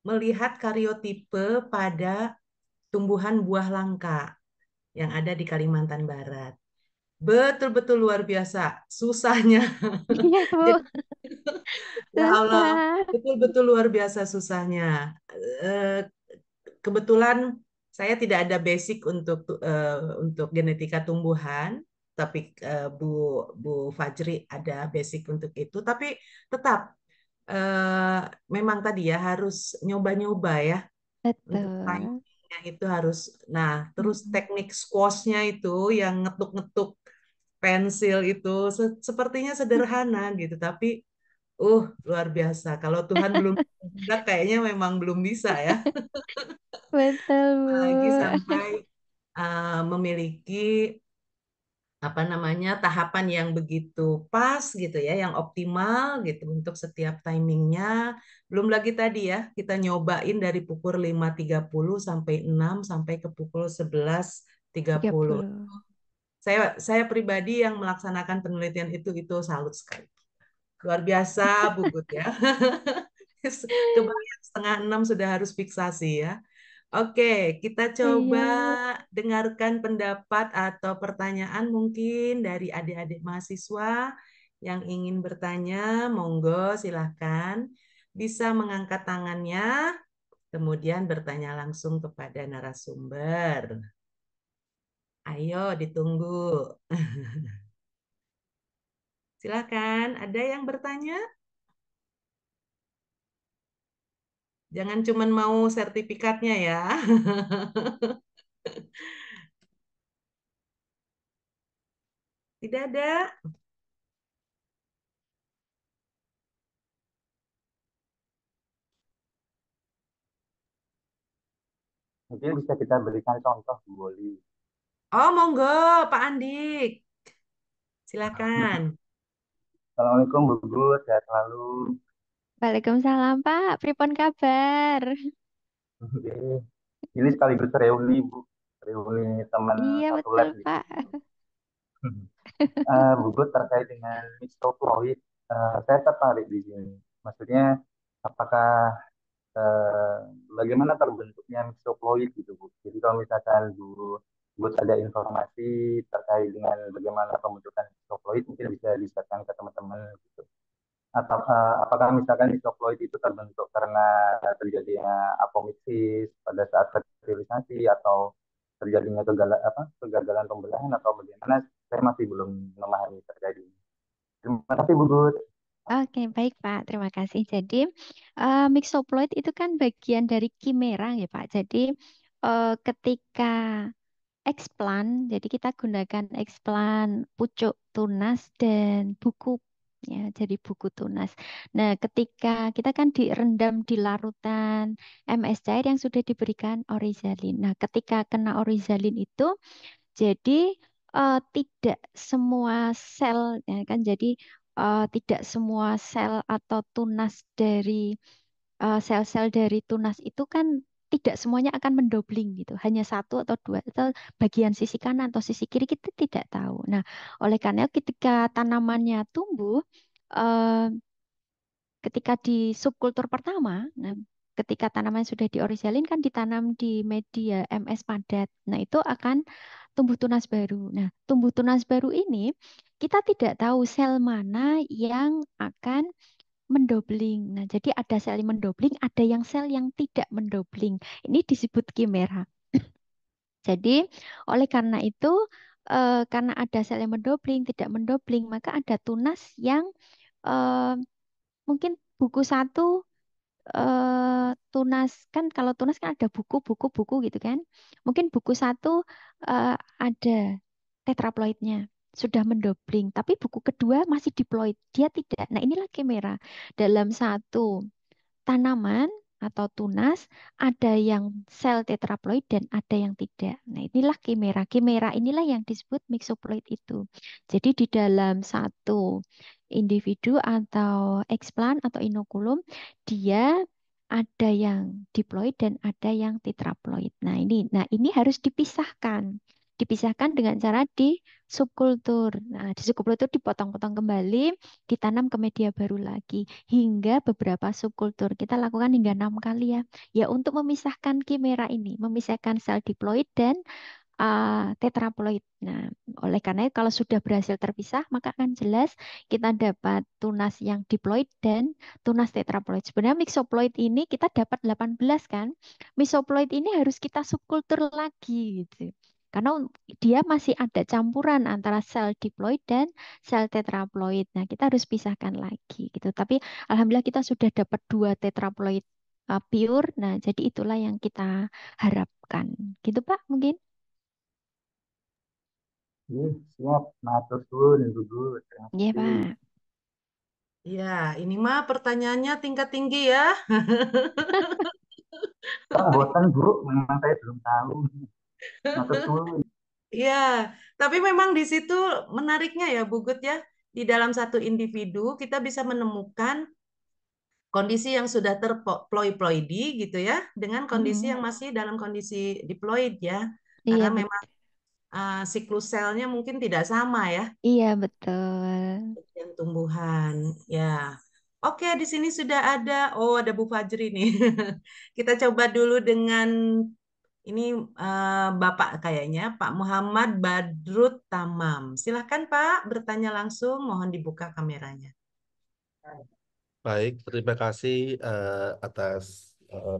[SPEAKER 1] melihat karyotipe pada tumbuhan buah langka yang ada di Kalimantan Barat. Betul-betul luar biasa susahnya.
[SPEAKER 2] Iya,
[SPEAKER 1] Jadi,
[SPEAKER 2] Bu.
[SPEAKER 1] ya Allah,
[SPEAKER 2] Susah.
[SPEAKER 1] betul-betul luar biasa susahnya. Eh, Kebetulan saya tidak ada basic untuk genetika tumbuhan, tapi Bu Bu Fajri ada basic untuk itu. Tapi tetap eh, memang tadi ya harus nyoba-nyoba ya untuk
[SPEAKER 2] Betul.
[SPEAKER 1] timingnya itu harus. Nah, terus
[SPEAKER 2] Mm-mm.
[SPEAKER 1] teknik squashnya itu yang ngetuk-ngetuk pensil itu sepertinya sederhana gitu, tapi luar biasa. Kalau Tuhan belum budak kayaknya memang belum bisa ya.
[SPEAKER 2] Betul,
[SPEAKER 1] Apalagi
[SPEAKER 2] Bu.
[SPEAKER 1] sampai memiliki apa namanya tahapan yang begitu pas gitu ya, yang optimal gitu untuk setiap timingnya. Belum lagi tadi ya, kita nyobain dari pukul 5.30 sampai 6 sampai ke pukul 11.30.
[SPEAKER 2] 30.
[SPEAKER 1] Saya pribadi yang melaksanakan penelitian itu salut sekali. Luar biasa, Bu Gut ya. Kebayang setengah 6 sudah harus fiksasi ya. Oke, kita coba
[SPEAKER 2] Iya, Bu.
[SPEAKER 1] dengarkan pendapat atau pertanyaan mungkin dari adik-adik mahasiswa yang ingin bertanya. Monggo, silahkan. Bisa mengangkat tangannya, kemudian bertanya langsung kepada narasumber. Ayo, ditunggu. Silahkan, ada yang bertanya? Jangan cuma mau sertifikatnya ya. Tidak ada.
[SPEAKER 3] Mungkin bisa kita berikan contoh, Bu Boli.
[SPEAKER 1] Oh, monggo, Pak Andik. Silakan.
[SPEAKER 3] Assalamualaikum, Bu Gus. Sehat selalu.
[SPEAKER 2] Waalaikumsalam, Pak. Pripun kabar?
[SPEAKER 3] Oke. Ini sekaligus reuni, Bu. Reuni teman
[SPEAKER 2] Iya,
[SPEAKER 3] satu
[SPEAKER 2] betul,
[SPEAKER 3] lab di
[SPEAKER 2] Pak.
[SPEAKER 3] sini. Bu Gus, terkait dengan mixoploid, saya tertarik di sini. Maksudnya, apakah eh, bagaimana terbentuknya mixoploid gitu, Bu? Jadi kalau misalkan Bu Gus ada informasi terkait dengan bagaimana pembentukan mixoploid, mungkin bisa disampaikan ke teman-teman gitu. Atau apakah misalkan isoploid itu terbentuk karena terjadinya apomiksis pada saat fertilisasi atau terjadinya kegagalan pembelahan atau bagaimana? Saya masih belum memahami terkait ini. Terima kasih Bu Gut.
[SPEAKER 2] Oke, baik Pak. Terima kasih. Jadi, mixoploid itu kan bagian dari kimera ya Pak. Jadi, ketika explant, jadi kita gunakan explant pucuk tunas dan buku ya, jadi buku tunas. Nah, ketika kita kan direndam di larutan MS cair yang sudah diberikan orizalin. Nah, ketika kena orizalin itu jadi tidak semua sel ya kan jadi tidak semua sel atau tunas dari sel-sel dari tunas itu kan tidak semuanya akan mendobling gitu. Hanya satu atau dua atau bagian sisi kanan atau sisi kiri kita tidak tahu. Nah, oleh karena itu ketika tanamannya tumbuh eh, ketika di subkultur pertama, nah, ketika tanaman sudah diorisalin kan ditanam di media MS padat. Nah, itu akan tumbuh tunas baru. Nah, tumbuh tunas baru ini kita tidak tahu sel mana yang akan mendobling. Nah, jadi ada sel yang mendobling, ada yang sel yang tidak mendobling. Ini disebut kimera. Jadi, oleh karena itu, karena ada sel yang mendobling, tidak mendobling, maka ada tunas yang eh, mungkin buku satu tunas kan kalau tunas kan ada buku gitu kan. Mungkin buku satu eh, ada tetraploidnya sudah mendobling, tapi buku kedua masih diploid, dia tidak. Nah, inilah kimera. Dalam satu tanaman atau tunas ada yang sel tetraploid dan ada yang tidak. Nah, inilah kimera. Kimera inilah yang disebut mixoploid itu. Jadi di dalam satu individu atau explant atau inokulum dia ada yang diploid dan ada yang tetraploid. Nah ini harus dipisahkan. Dipisahkan dengan cara di subkultur. Nah, di subkultur dipotong-potong kembali, ditanam ke media baru lagi hingga beberapa subkultur. Kita lakukan hingga 6 kali ya. Ya untuk memisahkan kimera ini, memisahkan sel diploid dan tetraploid. Nah, oleh karena itu kalau sudah berhasil terpisah, maka akan jelas kita dapat tunas yang diploid dan tunas tetraploid. Sebenarnya mixoploid ini kita dapat 18 kan. Mesoploid ini harus kita subkultur lagi gitu. Karena dia masih ada campuran antara sel diploid dan sel tetraploid. Nah, kita harus pisahkan lagi gitu. Tapi alhamdulillah kita sudah dapat 2 tetraploid pure. Nah, jadi itulah yang kita harapkan. Gitu Pak, mungkin.
[SPEAKER 3] Iya, siap. Matur suwun Bu Gut. Terima
[SPEAKER 2] Iya,
[SPEAKER 3] kasih.
[SPEAKER 2] Pak.
[SPEAKER 1] Ya, ini mah pertanyaannya tingkat tinggi ya.
[SPEAKER 3] Oh, bosan Bu, memang saya belum tahu. Matur suwun.
[SPEAKER 1] Iya, tapi memang di situ menariknya ya, Bu Gut ya. Di dalam satu individu kita bisa menemukan kondisi yang sudah terploid-ploidi gitu ya, dengan kondisi
[SPEAKER 2] Mm-mm.
[SPEAKER 1] yang masih dalam kondisi diploid ya.
[SPEAKER 2] Iya,
[SPEAKER 1] Karena memang
[SPEAKER 2] betul.
[SPEAKER 1] siklus selnya mungkin tidak sama ya,
[SPEAKER 2] Iya, betul.
[SPEAKER 1] yang tumbuhan. Ya. Oke, di sini sudah ada, oh ada Bu Fajri nih. Kita coba dulu dengan ini Bapak kayaknya, Pak Muhammad Badrut Tamam. Silahkan Pak, bertanya langsung, mohon dibuka kameranya.
[SPEAKER 5] Baik, terima kasih atas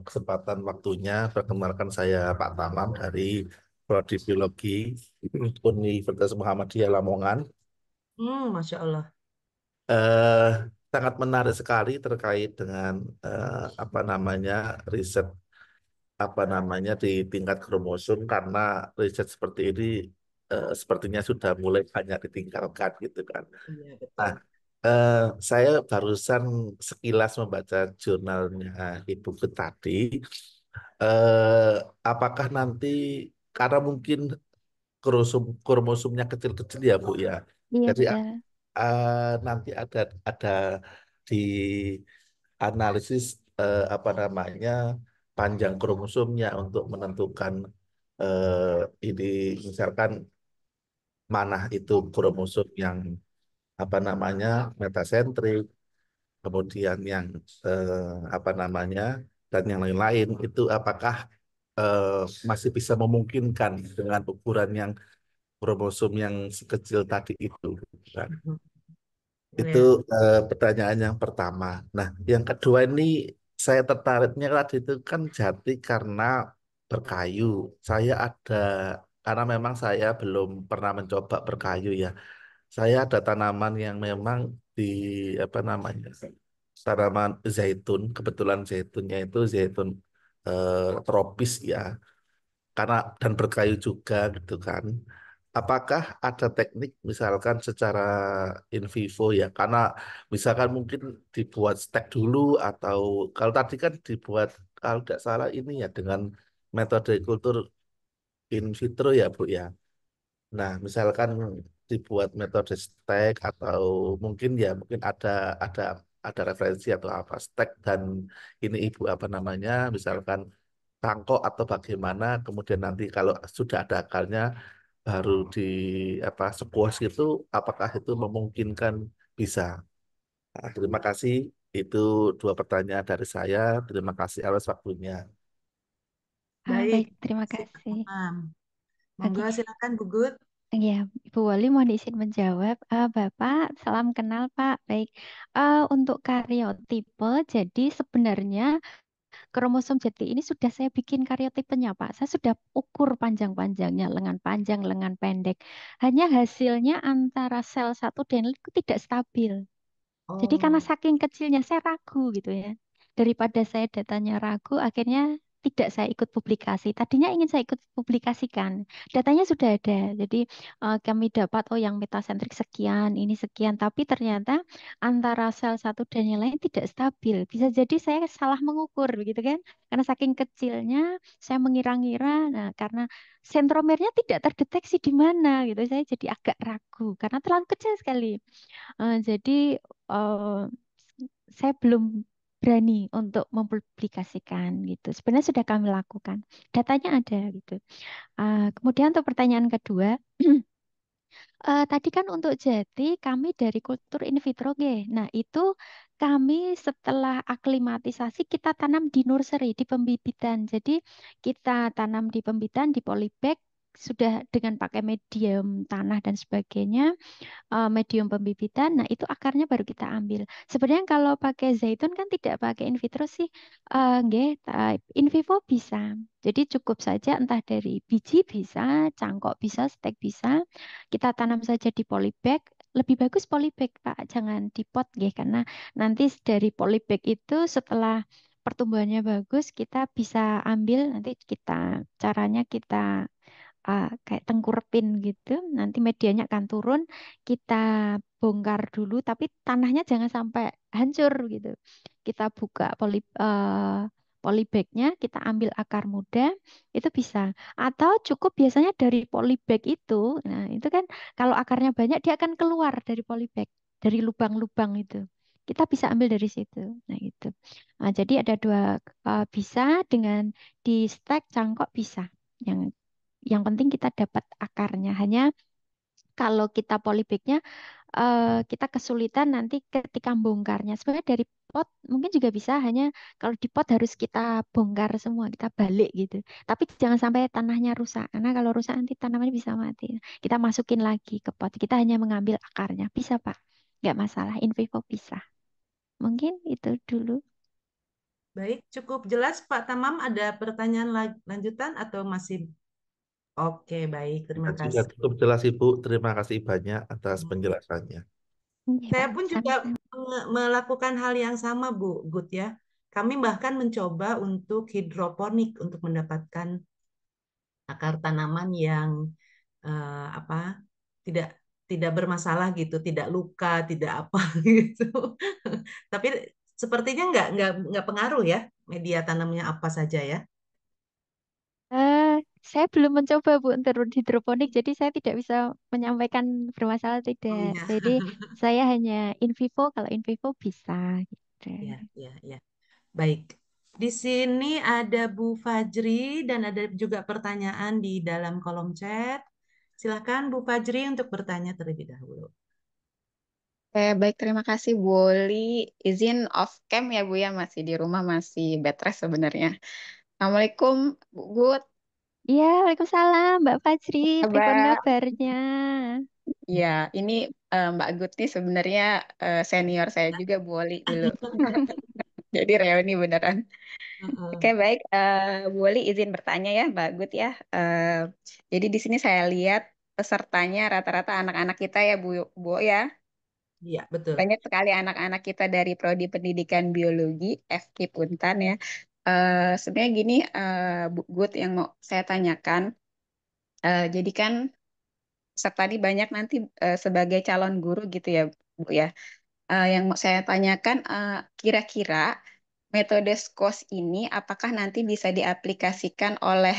[SPEAKER 5] kesempatan waktunya. Perkenalkan saya Pak Tamam dari Prodi Biologi Universitas Muhammadiyah Lamongan.
[SPEAKER 1] Masya Allah.
[SPEAKER 5] Eh, Sangat menarik sekali terkait dengan apa namanya riset apa namanya di tingkat kromosom karena riset seperti ini sepertinya sudah mulai banyak ditinggalkan gitu kan.
[SPEAKER 1] Iya,
[SPEAKER 5] Nah,
[SPEAKER 1] betul.
[SPEAKER 5] eh, saya barusan sekilas membaca jurnalnya Ibu Gut tadi. Eh, apakah nanti karena mungkin kromosomnya kecil-kecil ya Bu ya.
[SPEAKER 2] Iya,
[SPEAKER 5] Jadi
[SPEAKER 2] betul.
[SPEAKER 5] nanti ada di analisis apa namanya panjang kromosomnya untuk menentukan ini misalkan mana itu kromosom yang apa namanya metasentrik kemudian yang apa namanya dan yang lain-lain itu apakah eh, masih bisa memungkinkan dengan ukuran yang kromosom yang sekecil tadi itu kan?
[SPEAKER 1] Mhm.
[SPEAKER 5] Itu
[SPEAKER 1] Ya.
[SPEAKER 5] pertanyaan yang pertama. Nah, yang kedua ini saya tertariknya tadi itu kan jati karena berkayu. Saya ada karena memang saya belum pernah mencoba berkayu ya. Saya ada tanaman yang memang di apa namanya, tanaman zaitun. Kebetulan zaitunnya itu zaitun tropis ya, karena dan berkayu juga gitu kan. Apakah ada teknik misalkan secara in vivo ya? Karena misalkan mungkin dibuat stek dulu atau kalau tadi kan dibuat kalau tidak salah ini ya dengan metode kultur in vitro ya Bu ya. Nah, misalkan dibuat metode stek atau mungkin ya mungkin ada ada referensi atau apa stek dan ini Ibu apa namanya misalkan tangkok atau bagaimana kemudian nanti kalau sudah ada akarnya baru di apa squash itu apakah itu memungkinkan bisa. Nah, terima kasih itu dua pertanyaan dari saya. Terima kasih atas waktunya.
[SPEAKER 1] Baik,
[SPEAKER 2] Baik, terima
[SPEAKER 1] terima kasih Pak
[SPEAKER 2] kasih.
[SPEAKER 1] Tamam.
[SPEAKER 2] Oke,
[SPEAKER 1] Monggo silakan Bu Gut.
[SPEAKER 2] ya, Ibu Wali mohon izin menjawab. Bapak, salam kenal Pak. Baik, untuk karyotipe, jadi sebenarnya kromosom jati ini sudah saya bikin karyotipenya Pak. Saya sudah ukur panjang-panjangnya, lengan panjang, lengan pendek. Hanya hasilnya antara sel satu dan lain itu tidak stabil. Jadi karena
[SPEAKER 1] Oh,
[SPEAKER 2] saking kecilnya saya ragu gitu ya. Daripada saya datanya ragu, akhirnya tidak saya ikut publikasi. Tadinya ingin saya ikut publikasikan. Datanya sudah ada. Jadi kami dapat oh yang metasentrik sekian, ini sekian. Tapi ternyata antara sel satu dan yang lain tidak stabil. Bisa jadi saya salah mengukur begitu kan. Karena saking kecilnya saya mengira-ngira. Nah, karena sentromernya tidak terdeteksi di mana gitu. Saya jadi agak ragu karena terlalu kecil sekali. Jadi eh, saya belum berani untuk mempublikasikan gitu. Sebenarnya sudah kami lakukan, datanya ada gitu. Kemudian untuk pertanyaan kedua, tadi kan untuk jati kami dari kultur in vitro, nggih. Nah itu kami setelah aklimatisasi kita tanam di nursery, di pembibitan. Jadi kita tanam di pembibitan di polybag sudah dengan pakai medium tanah dan sebagainya medium pembibitan. Nah, itu akarnya baru kita ambil. Sebenarnya kalau pakai zaitun kan tidak pakai in vitro sih. Nggih, in vivo bisa. Jadi cukup saja entah dari biji bisa, cangkok bisa, stek bisa. Kita tanam saja di polybag. Lebih bagus polybag, Pak. Jangan di pot, nggih, karena nanti dari polybag itu setelah pertumbuhannya bagus, kita bisa ambil nanti caranya kita kayak tengkurepin gitu. Nanti medianya akan turun, kita bongkar dulu, tapi tanahnya jangan sampai hancur gitu. Kita buka polybagnya, kita ambil akar muda, itu bisa. Atau cukup biasanya dari polybag itu, nah itu kan kalau akarnya banyak dia akan keluar dari polybag, dari lubang-lubang itu. Kita bisa ambil dari situ. Nah, itu. Nah, jadi ada dua bisa dengan di stek cangkok bisa. Yang penting kita dapat akarnya. Hanya kalau kita polybagnya kita kesulitan nanti ketika bongkarnya. Sebenarnya dari pot mungkin juga bisa. Hanya kalau di pot harus kita bongkar semua, kita balik gitu. Tapi jangan sampai tanahnya rusak. Karena kalau rusak nanti tanamannya bisa mati. Kita masukin lagi ke pot. Kita hanya mengambil akarnya. Bisa Pak. Nggak masalah. In vivo bisa. Mungkin itu dulu.
[SPEAKER 1] baik, cukup jelas Pak Tamam. Ada pertanyaan lanjutan atau masih? Oke, baik, terima
[SPEAKER 5] Sudah
[SPEAKER 1] kasih.
[SPEAKER 5] cukup jelas Ibu. Terima kasih banyak atas penjelasannya.
[SPEAKER 2] Iya
[SPEAKER 1] Saya
[SPEAKER 2] Pak.
[SPEAKER 1] pun juga
[SPEAKER 2] Sama-sama.
[SPEAKER 1] melakukan hal yang sama, Bu Gut ya. Kami bahkan mencoba untuk hidroponik untuk mendapatkan akar tanaman yang apa tidak tidak bermasalah gitu, tidak luka, tidak apa gitu. Tapi sepertinya nggak pengaruh ya media tanamnya apa saja ya.
[SPEAKER 2] Eh, saya belum mencoba Bu untuk hidroponik, jadi saya tidak bisa menyampaikan bermasalah tidak.
[SPEAKER 1] Oh iya,
[SPEAKER 2] Jadi saya hanya in vivo, kalau in vivo bisa gitu.
[SPEAKER 1] ya, ya, ya. Baik. Di sini ada Bu Fajri dan ada juga pertanyaan di dalam kolom chat. Silakan Bu Fajri untuk bertanya terlebih dahulu.
[SPEAKER 6] Baik, terima kasih Bu Li. Izin off cam ya Bu ya, masih di rumah, masih bed rest sebenarnya. Assalamualaikum Bu Gut,
[SPEAKER 2] Iya, Waalaikumsalam Mbak Fajri, pripun
[SPEAKER 6] kabar?
[SPEAKER 2] kabarnya?
[SPEAKER 6] Ya, ini Mbak Gut nih sebenarnya senior saya juga Bu Li dulu. Jadi reuni beneran. Oke,
[SPEAKER 1] Heeh.
[SPEAKER 6] baik. Bu Li izin bertanya ya Mbak Gut ya. Jadi di sini saya lihat pesertanya rata-rata anak-anak kita ya Bu ya.
[SPEAKER 1] Iya, betul.
[SPEAKER 6] Banyak sekali anak-anak kita dari Prodi Pendidikan Biologi FKIP Untan ya. Sebenarnya gini, Bu Gut, yang mau saya tanyakan, jadi kan peserta ini banyak nanti sebagai calon guru gitu ya Bu ya. Yang mau saya tanyakan, kira-kira metode SKOS ini apakah nanti bisa diaplikasikan oleh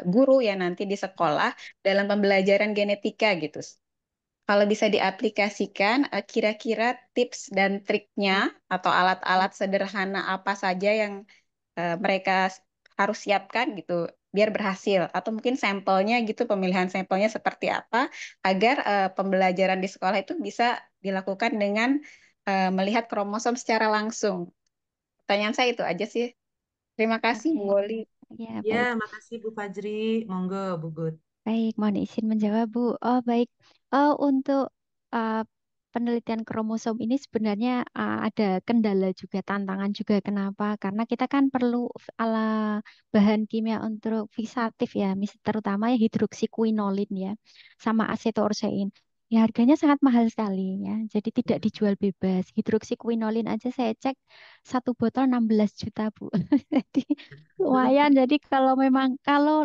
[SPEAKER 6] guru ya nanti di sekolah dalam pembelajaran genetika gitu? Kalau bisa diaplikasikan, kira-kira tips dan triknya atau alat-alat sederhana apa saja yang mereka harus siapkan gitu biar berhasil, atau mungkin sampelnya gitu, pemilihan sampelnya seperti apa agar pembelajaran di sekolah itu bisa dilakukan dengan melihat kromosom secara langsung. Pertanyaan saya itu aja sih. Terima kasih
[SPEAKER 2] Oke,
[SPEAKER 6] Bu Woli.
[SPEAKER 2] ya
[SPEAKER 1] Ya,
[SPEAKER 2] baik.
[SPEAKER 1] makasih Bu Fajri. Monggo, Bu Gut.
[SPEAKER 2] Baik, mohon izin menjawab, Bu. Oh, baik. Untuk uh, penelitian kromosom ini sebenarnya ada kendala juga, tantangan juga. Kenapa? Karena kita kan perlu ala bahan kimia untuk fiksatif ya, terutama ya hidroksikuinolin ya, sama asetorsein. Ya, harganya sangat mahal sekali ya. Jadi tidak
[SPEAKER 1] Ya.
[SPEAKER 2] dijual bebas. Hidroksikuinolin aja saya cek satu botol 16 juta, Bu. Jadi lumayan. Jadi kalau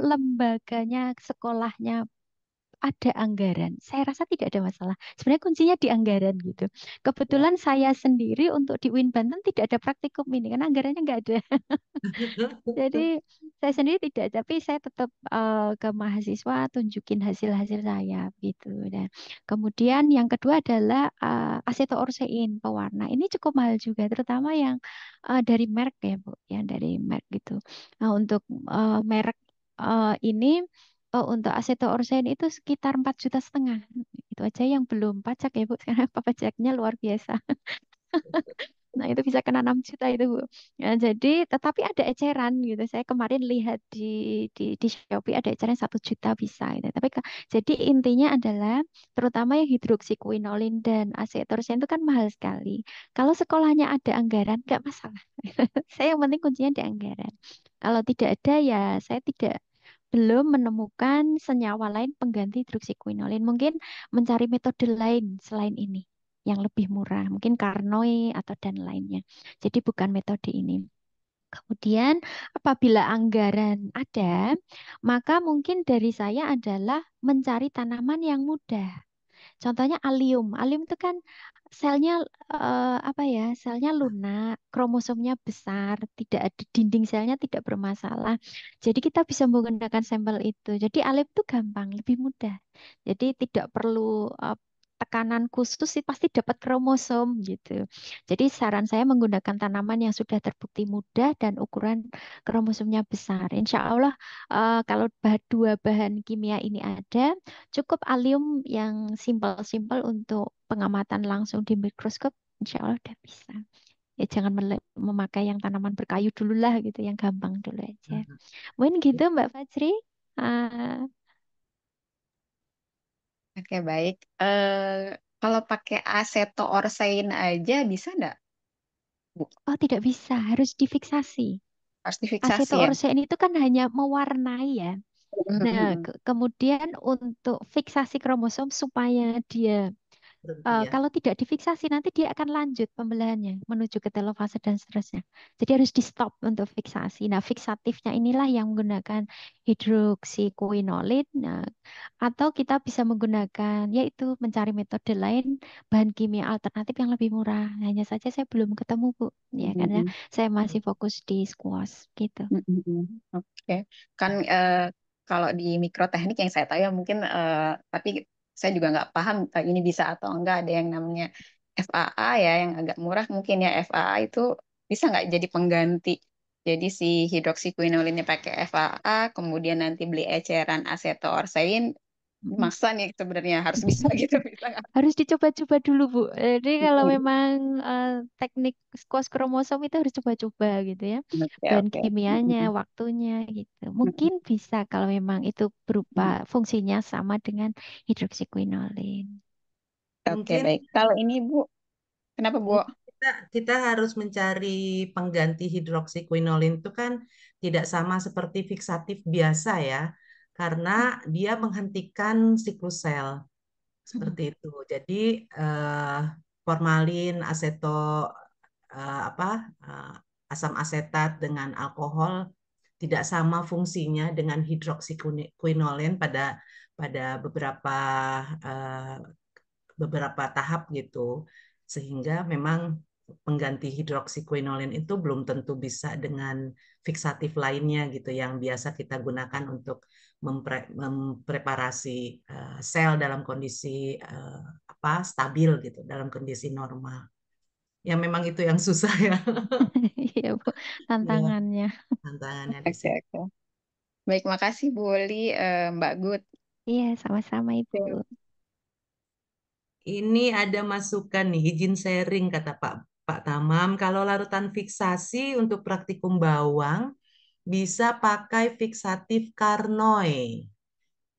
[SPEAKER 2] lembaganya sekolahnya ada anggaran, saya rasa tidak ada masalah. Sebenarnya kuncinya di anggaran gitu.
[SPEAKER 1] Ya.
[SPEAKER 2] Kebetulan saya sendiri untuk di UIN Banten tidak ada praktikum ini kan anggarannya nggak ada. Jadi saya sendiri tidak, tapi saya tetap ke mahasiswa tunjukin hasil-hasil saya gitu. Dan kemudian yang kedua adalah asetoorsein pewarna. Ini cukup mahal juga, terutama yang dari merek ya Bu, yang dari merek gitu. Nah, untuk merek ini untuk asetoorsein itu sekitar 4,5 juta. Itu aja yang belum pajak ya Bu, karena pajaknya luar biasa. Nah, itu bisa kena 6 juta itu, Bu. Ya, jadi, tetapi ada eceran gitu. Saya kemarin lihat di Shopee ada eceran 1 juta bisa gitu. Jadi intinya adalah terutama yang hidroksikuinolin dan asetorsen itu kan mahal sekali. Kalau sekolahnya ada anggaran, nggak masalah. Saya yang penting kuncinya di anggaran. Kalau tidak ada ya saya tidak belum menemukan senyawa lain pengganti hidroksikuinolin. Mungkin mencari metode lain selain ini yang lebih murah, mungkin Karnoi atau dan lainnya. Jadi bukan metode ini. Kemudian apabila anggaran ada, maka mungkin dari saya adalah mencari tanaman yang mudah. Contohnya alium. Alium itu kan selnya apa ya? Selnya lunak, kromosomnya besar, tidak ada dinding selnya tidak bermasalah. Jadi kita bisa menggunakan sampel itu. Jadi alium itu gampang, lebih mudah. Jadi tidak perlu tekanan khusus sih pasti dapat kromosom gitu. Jadi saran saya menggunakan tanaman yang sudah terbukti mudah dan ukuran kromosomnya besar. Insya Allah kalau dua bahan kimia ini ada, cukup alium yang simpel-simpel untuk pengamatan langsung di mikroskop, insya Allah udah bisa. Ya jangan memakai yang tanaman berkayu dulu lah gitu, yang gampang dulu aja. Mungkin gitu Mbak Fajri. Ah,
[SPEAKER 6] Oke, baik. Kalau pakai acetoorsein aja bisa nggak, Bu?
[SPEAKER 2] oh tidak bisa, harus difiksasi.
[SPEAKER 6] Harus difiksasi ya?
[SPEAKER 2] Acetoorsein itu kan hanya mewarnai ya. Nah,
[SPEAKER 6] Mhm.
[SPEAKER 2] kemudian untuk fiksasi kromosom supaya dia
[SPEAKER 1] Berhenti ya.
[SPEAKER 2] kalau tidak difiksasi nanti dia akan lanjut pembelahannya menuju ke telofase dan seterusnya. Jadi harus di stop untuk fiksasi. Nah, fiksatifnya inilah yang menggunakan hidroksikuinolin. Nah, atau kita bisa menggunakan yaitu mencari metode lain bahan kimia alternatif yang lebih murah. Hanya saja saya belum ketemu Bu, ya karena
[SPEAKER 6] Mhm.
[SPEAKER 2] saya masih fokus di squash gitu.
[SPEAKER 6] Mhm. Oke, kan kalau di mikroteknik yang saya tahu ya mungkin, tapi saya juga nggak paham ini bisa atau enggak, ada yang namanya FAA ya yang agak murah mungkin ya. FAA itu bisa nggak jadi pengganti? Jadi si hidroksikuinolinnya pakai FAA, kemudian nanti beli eceran acetoorsein, masa nih sebenarnya harus bisa gitu, bisa nggak?
[SPEAKER 2] Harus dicoba-coba dulu, Bu. Jadi kalau memang teknik skos kromosom itu harus coba-coba gitu ya.
[SPEAKER 6] Oke,
[SPEAKER 2] Bahan
[SPEAKER 6] oke.
[SPEAKER 2] kimianya, waktunya gitu. Mungkin bisa kalau memang itu berupa fungsinya sama dengan hidroksikuinolin.
[SPEAKER 6] Oke,
[SPEAKER 1] Mungkin
[SPEAKER 6] baik. Kalau ini Bu, kenapa Bu?
[SPEAKER 1] mungkin kita harus mencari pengganti hidroksikuinolin itu kan tidak sama seperti fiksatif biasa ya. karena dia menghentikan siklus sel seperti itu. Jadi eh, formalin, apa eh, asam asetat dengan alkohol tidak sama fungsinya dengan hidroksikwinolen pada pada beberapa eh, beberapa tahap gitu. Sehingga memang pengganti hidroksikwinolen itu belum tentu bisa dengan fiksatif lainnya gitu yang biasa kita gunakan untuk mempreparasi sel dalam kondisi apa stabil gitu, dalam kondisi normal. Ya memang itu yang susah ya.
[SPEAKER 2] Iya, Bu,
[SPEAKER 1] Ya,
[SPEAKER 2] tantangannya.
[SPEAKER 1] tantangannya di
[SPEAKER 6] Oke,
[SPEAKER 1] sini.
[SPEAKER 6] oke. Baik, makasih Bu Oli, Mbak Gut.
[SPEAKER 2] Iya, sama-sama Ibu.
[SPEAKER 1] Ini ada masukan nih, izin sharing kata Pak Tamam. Kalau larutan fiksasi untuk praktikum bawang bisa pakai fiksatif Carnoy.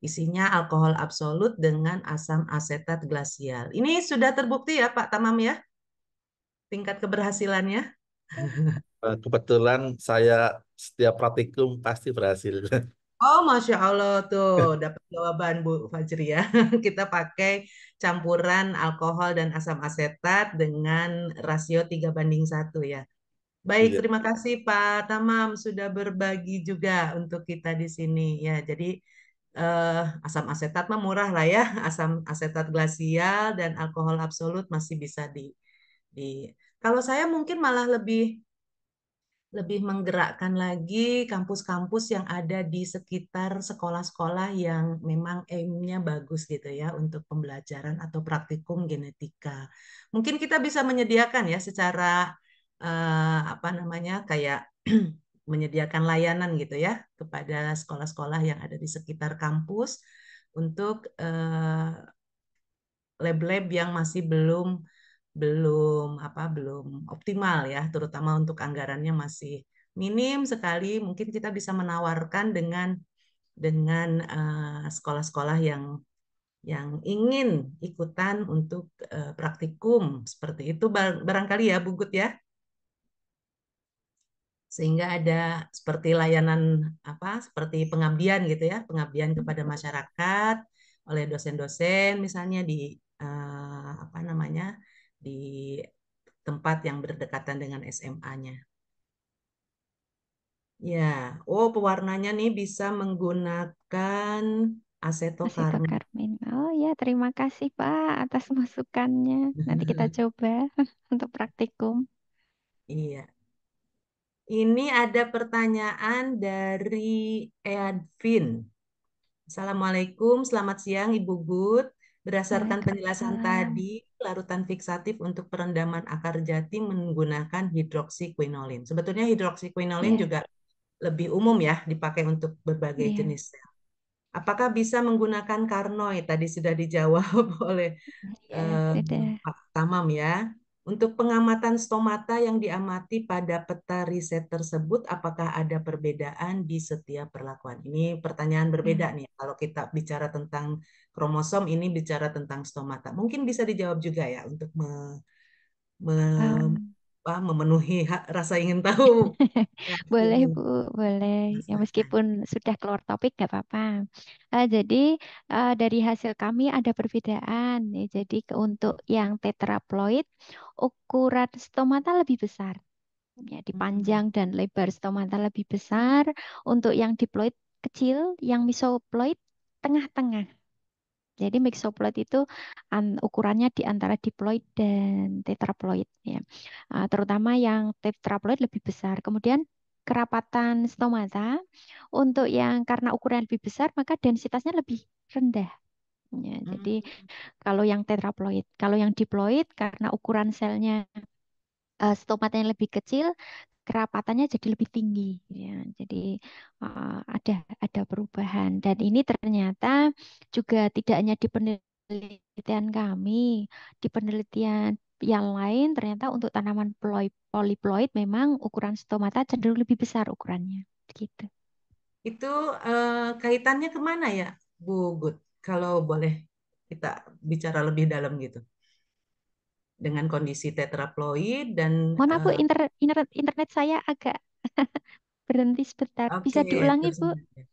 [SPEAKER 1] Isinya alkohol absolut dengan asam asetat glasial. Ini sudah terbukti ya Pak Tamam ya, tingkat keberhasilannya?
[SPEAKER 5] Kebetulan saya setiap praktikum pasti berhasil.
[SPEAKER 1] Oh, Masya Allah tuh dapat jawaban Bu Fajri ya. Kita pakai campuran alkohol dan asam asetat dengan rasio 3:1 ya. Baik,
[SPEAKER 5] Iya.
[SPEAKER 1] terima kasih Pak Tamam sudah berbagi juga untuk kita di sini ya. Jadi eh, asam asetat mah murah lah ya. Asam asetat glasial dan alkohol absolut masih bisa di. Kalau saya mungkin malah lebih menggerakkan lagi kampus-kampus yang ada di sekitar sekolah-sekolah yang memang aimnya bagus gitu ya untuk pembelajaran atau praktikum genetika. Mungkin kita bisa menyediakan ya secara apa namanya kayak menyediakan layanan gitu ya kepada sekolah-sekolah yang ada di sekitar kampus untuk lab-lab yang masih belum belum belum optimal ya, terutama untuk anggarannya masih minim sekali. Mungkin kita bisa menawarkan dengan sekolah-sekolah yang ingin ikutan untuk praktikum seperti itu barangkali ya Bu Gut ya. Sehingga ada seperti layanan seperti pengabdian gitu ya, pengabdian kepada masyarakat oleh dosen-dosen misalnya di apa namanya di tempat yang berdekatan dengan SMA-nya. Ya, oh pewarnanya nih bisa menggunakan asetokarmin.
[SPEAKER 2] Asitokarmin. Oh ya, terima kasih Pak atas masukannya. Nanti kita coba untuk praktikum.
[SPEAKER 1] Iya. Ini ada pertanyaan dari Edvin. Assalamualaikum, selamat siang Ibu Gut. Berdasarkan penjelasan
[SPEAKER 2] Waalaikumsalam.
[SPEAKER 1] tadi, larutan fiksatif untuk perendaman akar jati menggunakan hidroksikwinolin. Sebetulnya hidroksikwinolin
[SPEAKER 2] Ya,
[SPEAKER 1] juga lebih umum ya dipakai untuk berbagai
[SPEAKER 2] ya,
[SPEAKER 1] jenis sel. Apakah bisa menggunakan karnoid? Tadi sudah dijawab oleh
[SPEAKER 2] ya, sudah.
[SPEAKER 1] Pak Tamam ya. Untuk pengamatan stomata yang diamati pada peta riset tersebut, apakah ada perbedaan di setiap perlakuan? Ini pertanyaan berbeda
[SPEAKER 2] Ya.
[SPEAKER 1] nih. Kalau kita bicara tentang kromosom, ini bicara tentang stomata. Mungkin bisa dijawab juga ya untuk me-
[SPEAKER 2] Em,
[SPEAKER 1] memenuhi rasa ingin tahu. Ya,
[SPEAKER 2] Boleh
[SPEAKER 1] ini
[SPEAKER 2] Bu, boleh. Ya
[SPEAKER 1] silakan.
[SPEAKER 2] meskipun sudah keluar topik nggak apa-apa. Jadi dari hasil kami ada perbedaan. Ya, jadi untuk yang tetraploid ukuran stomata lebih besar. Ya, di
[SPEAKER 1] Hmm.
[SPEAKER 2] panjang dan lebar stomata lebih besar. Untuk yang diploid kecil, yang mesoploid tengah-tengah. Jadi mixoploid itu ukurannya di antara diploid dan tetraploid ya. Terutama yang tetraploid lebih besar. Kemudian kerapatan stomata untuk yang karena ukuran lebih besar maka densitasnya lebih rendah. Ya,
[SPEAKER 1] Hmm.
[SPEAKER 2] jadi kalau yang tetraploid, kalau yang diploid karena ukuran selnya stomatanya lebih kecil, kerapatannya jadi lebih tinggi ya. Jadi ada perubahan dan ini ternyata juga tidak hanya di penelitian kami, di penelitian yang lain ternyata untuk tanaman poliploid memang ukuran stomata cenderung lebih besar ukurannya gitu.
[SPEAKER 1] Itu kaitannya kemana ya, Bu Gut? Kalau boleh kita bicara lebih dalam gitu. Dengan kondisi tetraploid dan
[SPEAKER 2] Mohon maaf Bu, internet saya agak berhenti sebentar.
[SPEAKER 1] oke
[SPEAKER 2] Bisa diulangi Bu?
[SPEAKER 1] tersendat.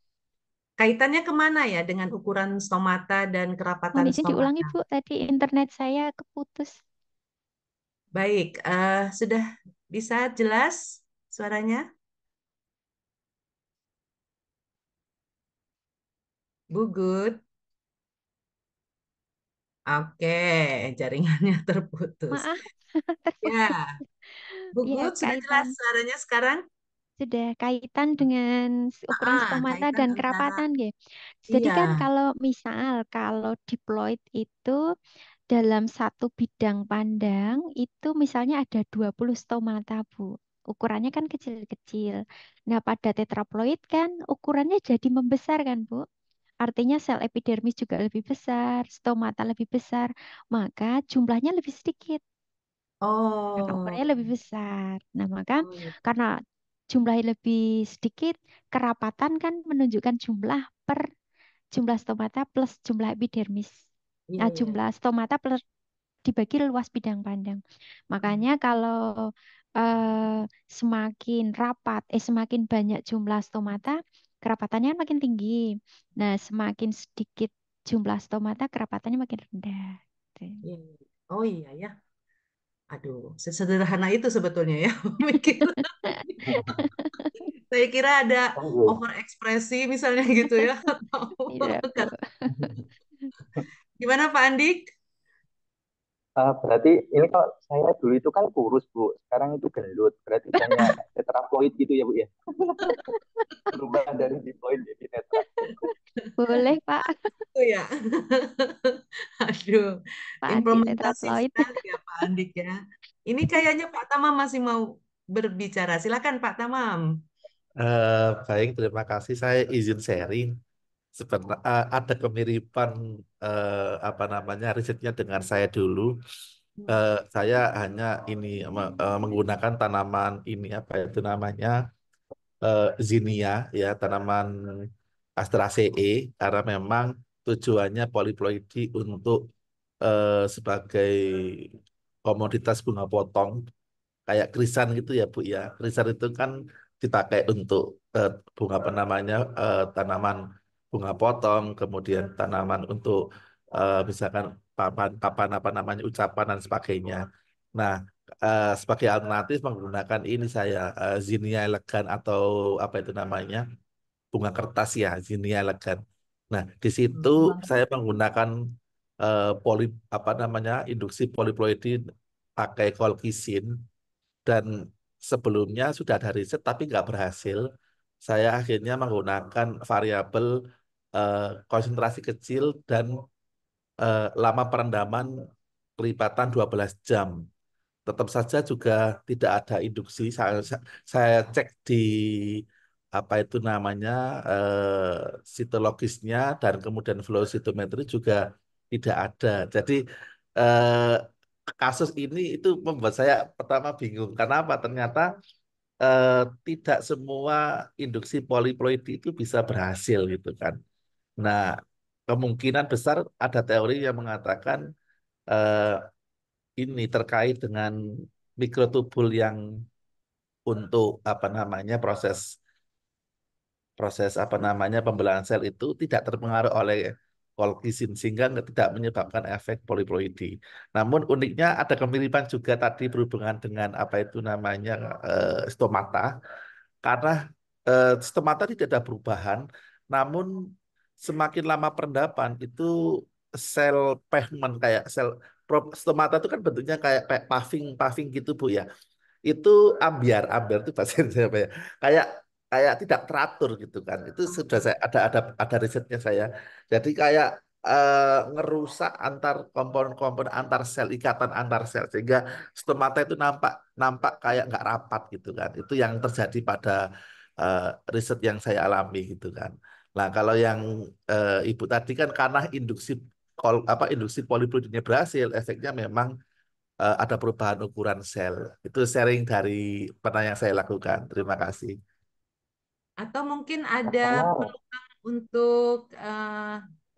[SPEAKER 1] kaitannya kemana ya dengan ukuran stomata dan
[SPEAKER 2] Mohon
[SPEAKER 1] kerapatan
[SPEAKER 2] izin diulangi,
[SPEAKER 1] stomata?
[SPEAKER 2] Bu. Tadi internet saya keputus.
[SPEAKER 1] Baik, sudah bisa jelas suaranya? Bu Good? Oke, jaringannya terputus.
[SPEAKER 2] Maaf,
[SPEAKER 1] Ya,
[SPEAKER 2] terputus.
[SPEAKER 1] Bu
[SPEAKER 2] Ya,
[SPEAKER 1] Good sudah jelas
[SPEAKER 2] kaitan.
[SPEAKER 1] suaranya sekarang?
[SPEAKER 2] Sudah kaitan dengan ukuran stomata
[SPEAKER 1] Kaitan
[SPEAKER 2] dan
[SPEAKER 1] antara,
[SPEAKER 2] kerapatan, ya. Jadi
[SPEAKER 1] iya.
[SPEAKER 2] kan kalau diploid itu dalam satu bidang pandang itu misalnya ada 20 stomata, Bu. Ukurannya kan kecil-kecil. Nah, pada tetraploid kan ukurannya jadi membesar kan, Bu. Artinya sel epidermis juga lebih besar, stomata lebih besar, maka jumlahnya lebih sedikit. Karena
[SPEAKER 1] Oh,
[SPEAKER 2] ukurannya lebih besar. Nah, maka
[SPEAKER 1] oh iya,
[SPEAKER 2] karena jumlahnya lebih sedikit, kerapatan kan menunjukkan jumlah stomata plus jumlah epidermis.
[SPEAKER 1] iya,
[SPEAKER 2] Nah,
[SPEAKER 1] iya.
[SPEAKER 2] jumlah stomata plus dibagi luas bidang pandang. Makanya kalau semakin banyak jumlah stomata, kerapatannya kan makin tinggi. Nah, semakin sedikit jumlah stomata, kerapatannya makin rendah. Gitu.
[SPEAKER 1] Iya, iya. Oh iya ya. Aduh, sesederhana itu sebetulnya ya. Mikir. Saya kira ada
[SPEAKER 3] Oh,
[SPEAKER 1] over ekspresi misalnya gitu ya. Atau
[SPEAKER 2] Iya, Bu.
[SPEAKER 1] gimana Pak Andik?
[SPEAKER 3] berarti ini kalau saya dulu itu kan kurus Bu, sekarang itu gendut. Berarti banyak tetraploid gitu ya Bu ya. Berubah dari diploid jadi tetra.
[SPEAKER 2] Boleh, Pak.
[SPEAKER 1] Itu ya. Aduh,
[SPEAKER 2] Pak Andi
[SPEAKER 1] implementasi
[SPEAKER 2] tetraploid.
[SPEAKER 1] sekali ya Pak Andik ya. Ini kayaknya Pak Tamam masih mau berbicara. Silakan Pak Tamam.
[SPEAKER 5] Baik, terima kasih. Saya izin sharing. Sebenarnya ada kemiripan apa namanya risetnya dengan saya dulu. Saya hanya ini menggunakan tanaman ini apa itu namanya zinnia ya tanaman Asteraceae karena memang tujuannya poliploidi untuk sebagai komoditas bunga potong kayak krisan gitu ya Bu ya. Krisan itu kan dipakai untuk bunga apa namanya tanaman bunga potong, kemudian tanaman untuk misalkan papan apa namanya ucapan dan sebagainya. Nah, sebagai alternatif menggunakan ini saya Zinnia elegan atau apa itu namanya bunga kertas ya, Zinnia elegan. Nah, di situ saya menggunakan poli apa namanya induksi poliploidi pakai kolkisin dan sebelumnya sudah ada riset tapi nggak berhasil. Saya akhirnya menggunakan variabel eh, konsentrasi kecil dan lama perendaman kelipatan 12 jam. Tetap saja juga tidak ada induksi. Saya cek di apa itu namanya sitologisnya dan kemudian flow cytometry juga tidak ada. Jadi eh, kasus ini itu membuat saya pertama bingung. Kenapa? Ternyata eh, tidak semua induksi poliploidi itu bisa berhasil gitu kan. Nah, kemungkinan besar ada teori yang mengatakan eh, ini terkait dengan mikrotubul yang untuk apa namanya proses proses apa namanya pembelahan sel itu tidak terpengaruh oleh kolkisin sehingga tidak menyebabkan efek poliploidi. Namun uniknya ada kemiripan juga tadi berhubungan dengan apa itu namanya stomata karena stomata tidak ada perubahan, namun semakin lama perendapan itu sel pavement kayak stomata itu kan bentuknya kayak paving paving gitu Bu ya itu ambiar itu bahasa Indonesia apa ya kayak kayak tidak teratur gitu kan itu sudah saya ada risetnya saya jadi kayak ngerusak antar komponen-komponen antar sel ikatan antar sel sehingga stomata itu nampak nampak kayak nggak rapat gitu kan itu yang terjadi pada eh, riset yang saya alami gitu kan nah kalau yang ibu tadi kan karena induksi poliploidnya berhasil efeknya memang ada perubahan ukuran sel. Itu sharing dari pernah yang saya lakukan. Terima kasih.
[SPEAKER 1] Atau mungkin ada
[SPEAKER 3] Pertama,
[SPEAKER 1] peluang untuk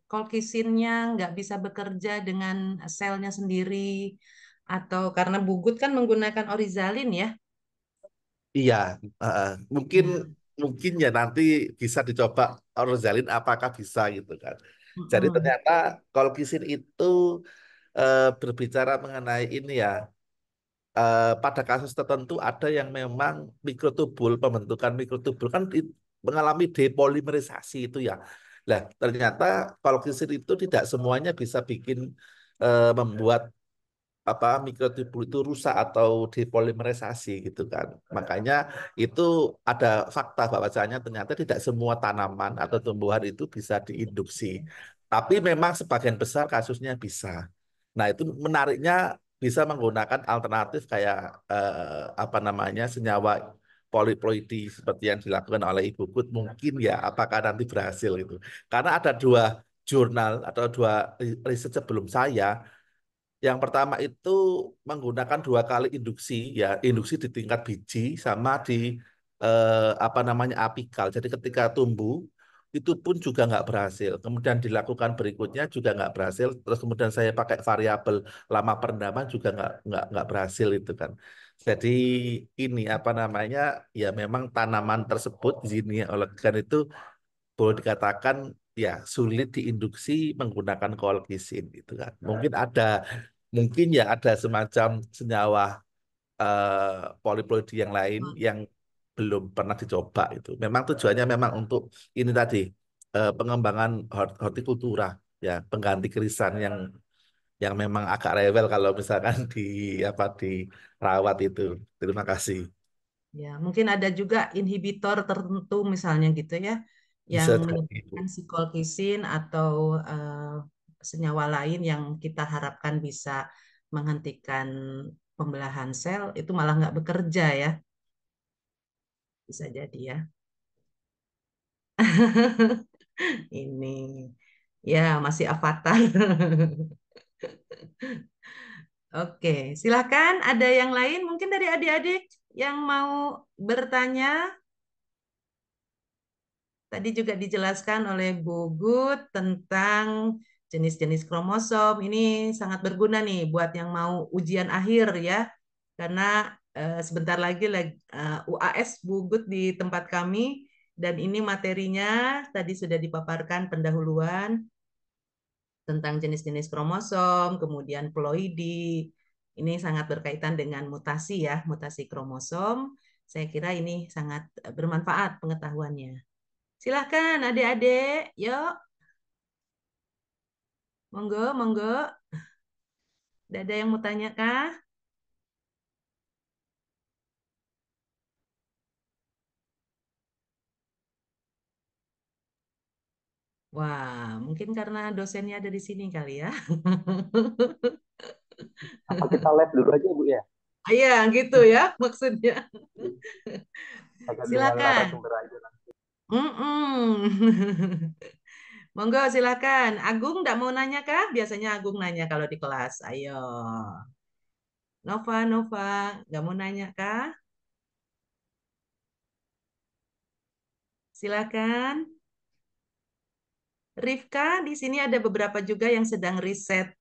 [SPEAKER 1] kolkisinnya nggak bisa bekerja dengan selnya sendiri, atau karena Bugut kan menggunakan orizalin ya.
[SPEAKER 5] Iya, mungkin
[SPEAKER 1] Nah,
[SPEAKER 5] mungkin ya nanti bisa dicoba Rosalin apakah bisa gitu kan. Jadi
[SPEAKER 1] Mm-mm.
[SPEAKER 5] ternyata kolkisin itu berbicara mengenai ini ya, pada kasus tertentu ada yang memang mikrotubul, pembentukan mikrotubul kan mengalami depolimerisasi itu ya. Nah, ternyata kolkisin itu tidak semuanya bisa bikin membuat apa mikrotubul itu rusak atau depolimerisasi gitu kan. Makanya itu ada fakta bahwasanya ternyata tidak semua tanaman atau tumbuhan itu bisa diinduksi. Tapi memang sebagian besar kasusnya bisa. Nah, itu menariknya bisa menggunakan alternatif kayak apa namanya senyawa poliploidi seperti yang dilakukan oleh Ibu Kut mungkin ya apakah nanti berhasil itu. Karena ada dua jurnal atau dua riset sebelum saya yang pertama itu menggunakan 2 kali induksi, ya induksi di tingkat biji sama di apa namanya apikal. Jadi ketika tumbuh itu pun juga nggak berhasil. Kemudian dilakukan berikutnya juga nggak berhasil. Terus kemudian saya pakai variabel lama perendaman juga nggak berhasil itu kan. Jadi ini apa namanya ya memang tanaman tersebut Zinnia elegans itu boleh dikatakan ya sulit diinduksi menggunakan kolkisin gitu kan. Mungkin ya ada semacam senyawa poliploidi yang lain yang belum pernah dicoba itu. Memang tujuannya memang untuk ini tadi pengembangan hortikultura ya, pengganti kerisan yang memang agak rewel kalau misalkan di apa dirawat itu. Terima kasih.
[SPEAKER 1] Ya, mungkin ada juga inhibitor tertentu misalnya gitu ya, yang
[SPEAKER 5] Bisa jadi itu.
[SPEAKER 1] menyebabkan si colchicine atau senyawa lain yang kita harapkan bisa menghentikan pembelahan sel itu malah nggak bekerja ya, bisa jadi ya. Ini ya masih avatar. Oke, silakan. Ada yang lain mungkin dari adik-adik yang mau bertanya. Tadi juga dijelaskan oleh Bu Gut tentang jenis-jenis kromosom. Ini sangat berguna nih buat yang mau ujian akhir ya. Karena sebentar lagi UAS Bu Gut di tempat kami dan ini materinya tadi sudah dipaparkan pendahuluan tentang jenis-jenis kromosom, kemudian ploidi. Ini sangat berkaitan dengan mutasi ya, mutasi kromosom. Saya kira ini sangat bermanfaat pengetahuannya. Silahkan adik-adik, yuk, monggo, monggo. Tidak ada yang mau tanya kah? Wah, mungkin karena dosennya ada di sini kali ya.
[SPEAKER 3] Apa kita live dulu aja Bu ya?
[SPEAKER 1] Iya, gitu ya maksudnya.
[SPEAKER 3] Agak dengan
[SPEAKER 1] Silakan.
[SPEAKER 3] narasumber aja.
[SPEAKER 1] Mm-mm. Monggo, silakan. Agung tidak mau nanya kah? Biasanya Agung nanya kalau di kelas. Ayo. Nova, Nova, nggak mau nanya kah? Silakan. Rifka, di sini ada beberapa juga yang sedang riset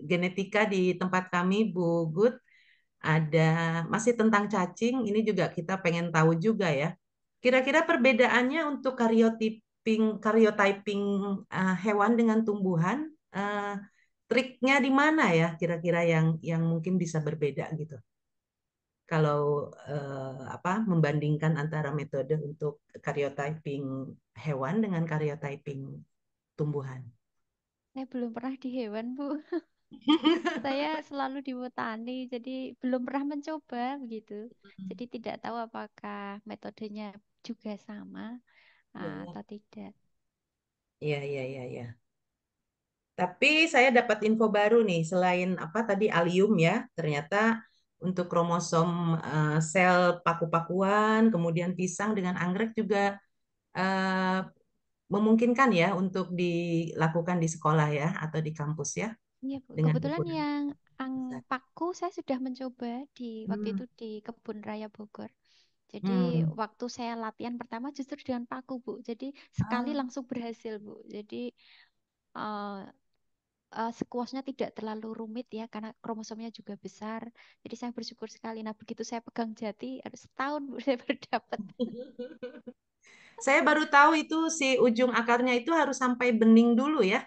[SPEAKER 1] genetika di tempat kami, Bu Gut. Ada masih tentang cacing, ini juga kita pengen tahu juga ya. Kira-kira perbedaannya untuk karyotyping hewan dengan tumbuhan, eh, triknya di mana ya? Kira-kira yang mungkin bisa berbeda gitu. Kalau apa membandingkan antara metode untuk karyotyping hewan dengan karyotyping tumbuhan.
[SPEAKER 2] Saya belum pernah di hewan, Bu. Saya selalu di botani, jadi belum pernah mencoba begitu. Jadi tidak tahu apakah metodenya juga sama
[SPEAKER 1] Iya,
[SPEAKER 2] atau tidak.
[SPEAKER 1] iya, iya, iya, iya. Tapi saya dapat info baru nih, selain apa tadi alium ya, ternyata untuk kromosom sel paku-pakuan, kemudian pisang dengan anggrek juga eh, memungkinkan ya untuk dilakukan di sekolah ya atau di kampus ya
[SPEAKER 2] Iya, Bu.
[SPEAKER 1] dengan
[SPEAKER 2] Kebetulan
[SPEAKER 1] ukuran
[SPEAKER 2] yang
[SPEAKER 1] besar.
[SPEAKER 2] paku saya sudah mencoba di waktu
[SPEAKER 1] Hmm,
[SPEAKER 2] itu di Kebun Raya Bogor. Jadi
[SPEAKER 1] hmm.
[SPEAKER 2] waktu saya latihan pertama justru dengan paku, Bu. Jadi sekali
[SPEAKER 1] Ah,
[SPEAKER 2] langsung berhasil, Bu. Jadi eh, sekuasnya tidak terlalu rumit ya karena kromosomnya juga besar. Jadi saya bersyukur sekali. Nah, begitu saya pegang jati harus setahun saya baru dapat.
[SPEAKER 1] Saya baru tahu itu si ujung akarnya itu harus sampai bening dulu ya.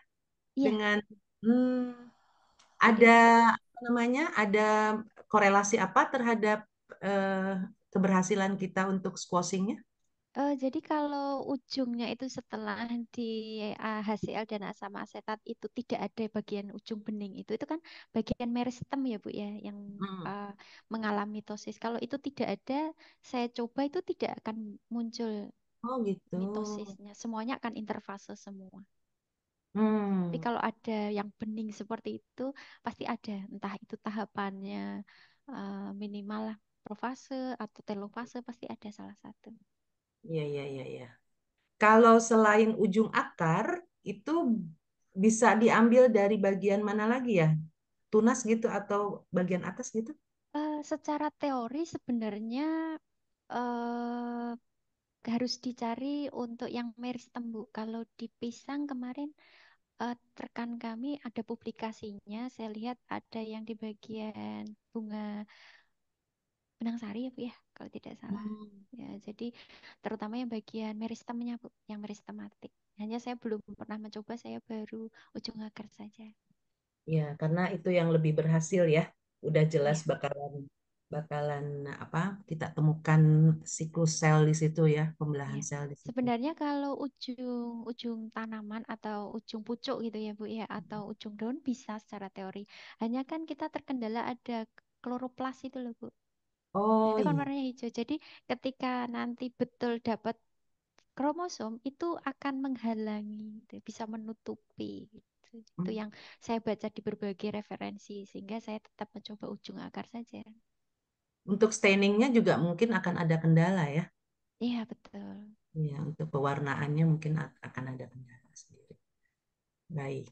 [SPEAKER 2] Iya,
[SPEAKER 1] Dengan hmm,
[SPEAKER 2] jadi
[SPEAKER 1] ada apa namanya? Ada korelasi apa terhadap keberhasilan kita untuk squashingnya?
[SPEAKER 2] jadi kalau ujungnya itu setelah di HCl dan asam asetat itu tidak ada bagian ujung bening itu kan bagian meristem ya Bu ya yang
[SPEAKER 1] Hmm.
[SPEAKER 2] uh, mengalami mitosis. Kalau itu tidak ada, saya coba itu tidak akan muncul
[SPEAKER 1] Oh gitu.
[SPEAKER 2] mitosisnya. Semuanya akan interfase semua. Tapi
[SPEAKER 1] Hmm.
[SPEAKER 2] kalau ada yang bening seperti itu, pasti ada. Entah itu tahapannya minimal lah, profase atau telofase, pasti ada salah satu.
[SPEAKER 1] Iya, iya, iya, iya. Kalau selain ujung akar, itu bisa diambil dari bagian mana lagi ya? Tunas gitu atau bagian atas gitu?
[SPEAKER 2] Secara teori sebenarnya eh, harus dicari untuk yang meristem, Bu. Kalau di pisang kemarin rekan kami ada publikasinya, saya lihat ada yang di bagian bunga benang sari ya Bu ya, kalau tidak salah.
[SPEAKER 1] Hmm.
[SPEAKER 2] Ya, jadi terutama yang bagian meristemnya Bu, yang meristematik. Hanya saya belum pernah mencoba, saya baru ujung akar saja.
[SPEAKER 1] Ya, karena itu yang lebih berhasil ya. Udah jelas
[SPEAKER 2] Iya.
[SPEAKER 1] bakalan bakalan apa? Kita temukan siklus sel di situ ya, pembelahan
[SPEAKER 2] Iya.
[SPEAKER 1] sel di situ.
[SPEAKER 2] Sebenarnya kalau ujung tanaman atau ujung pucuk gitu ya Bu ya atau ujung daun bisa secara teori. Hanya kan kita terkendala ada kloroplas itu loh Bu. Nah,
[SPEAKER 1] Oh
[SPEAKER 2] itu kan
[SPEAKER 1] iya.
[SPEAKER 2] warnanya hijau. Jadi ketika nanti betul dapat kromosom itu akan menghalangi, gitu, bisa menutupi. Gitu. Itu
[SPEAKER 1] Hmm.
[SPEAKER 2] yang saya baca di berbagai referensi sehingga saya tetap mencoba ujung akar saja.
[SPEAKER 1] Untuk stainingnya juga mungkin akan ada kendala ya.
[SPEAKER 2] Iya betul.
[SPEAKER 1] Ya, untuk pewarnaannya mungkin akan ada kendala sendiri. Baik.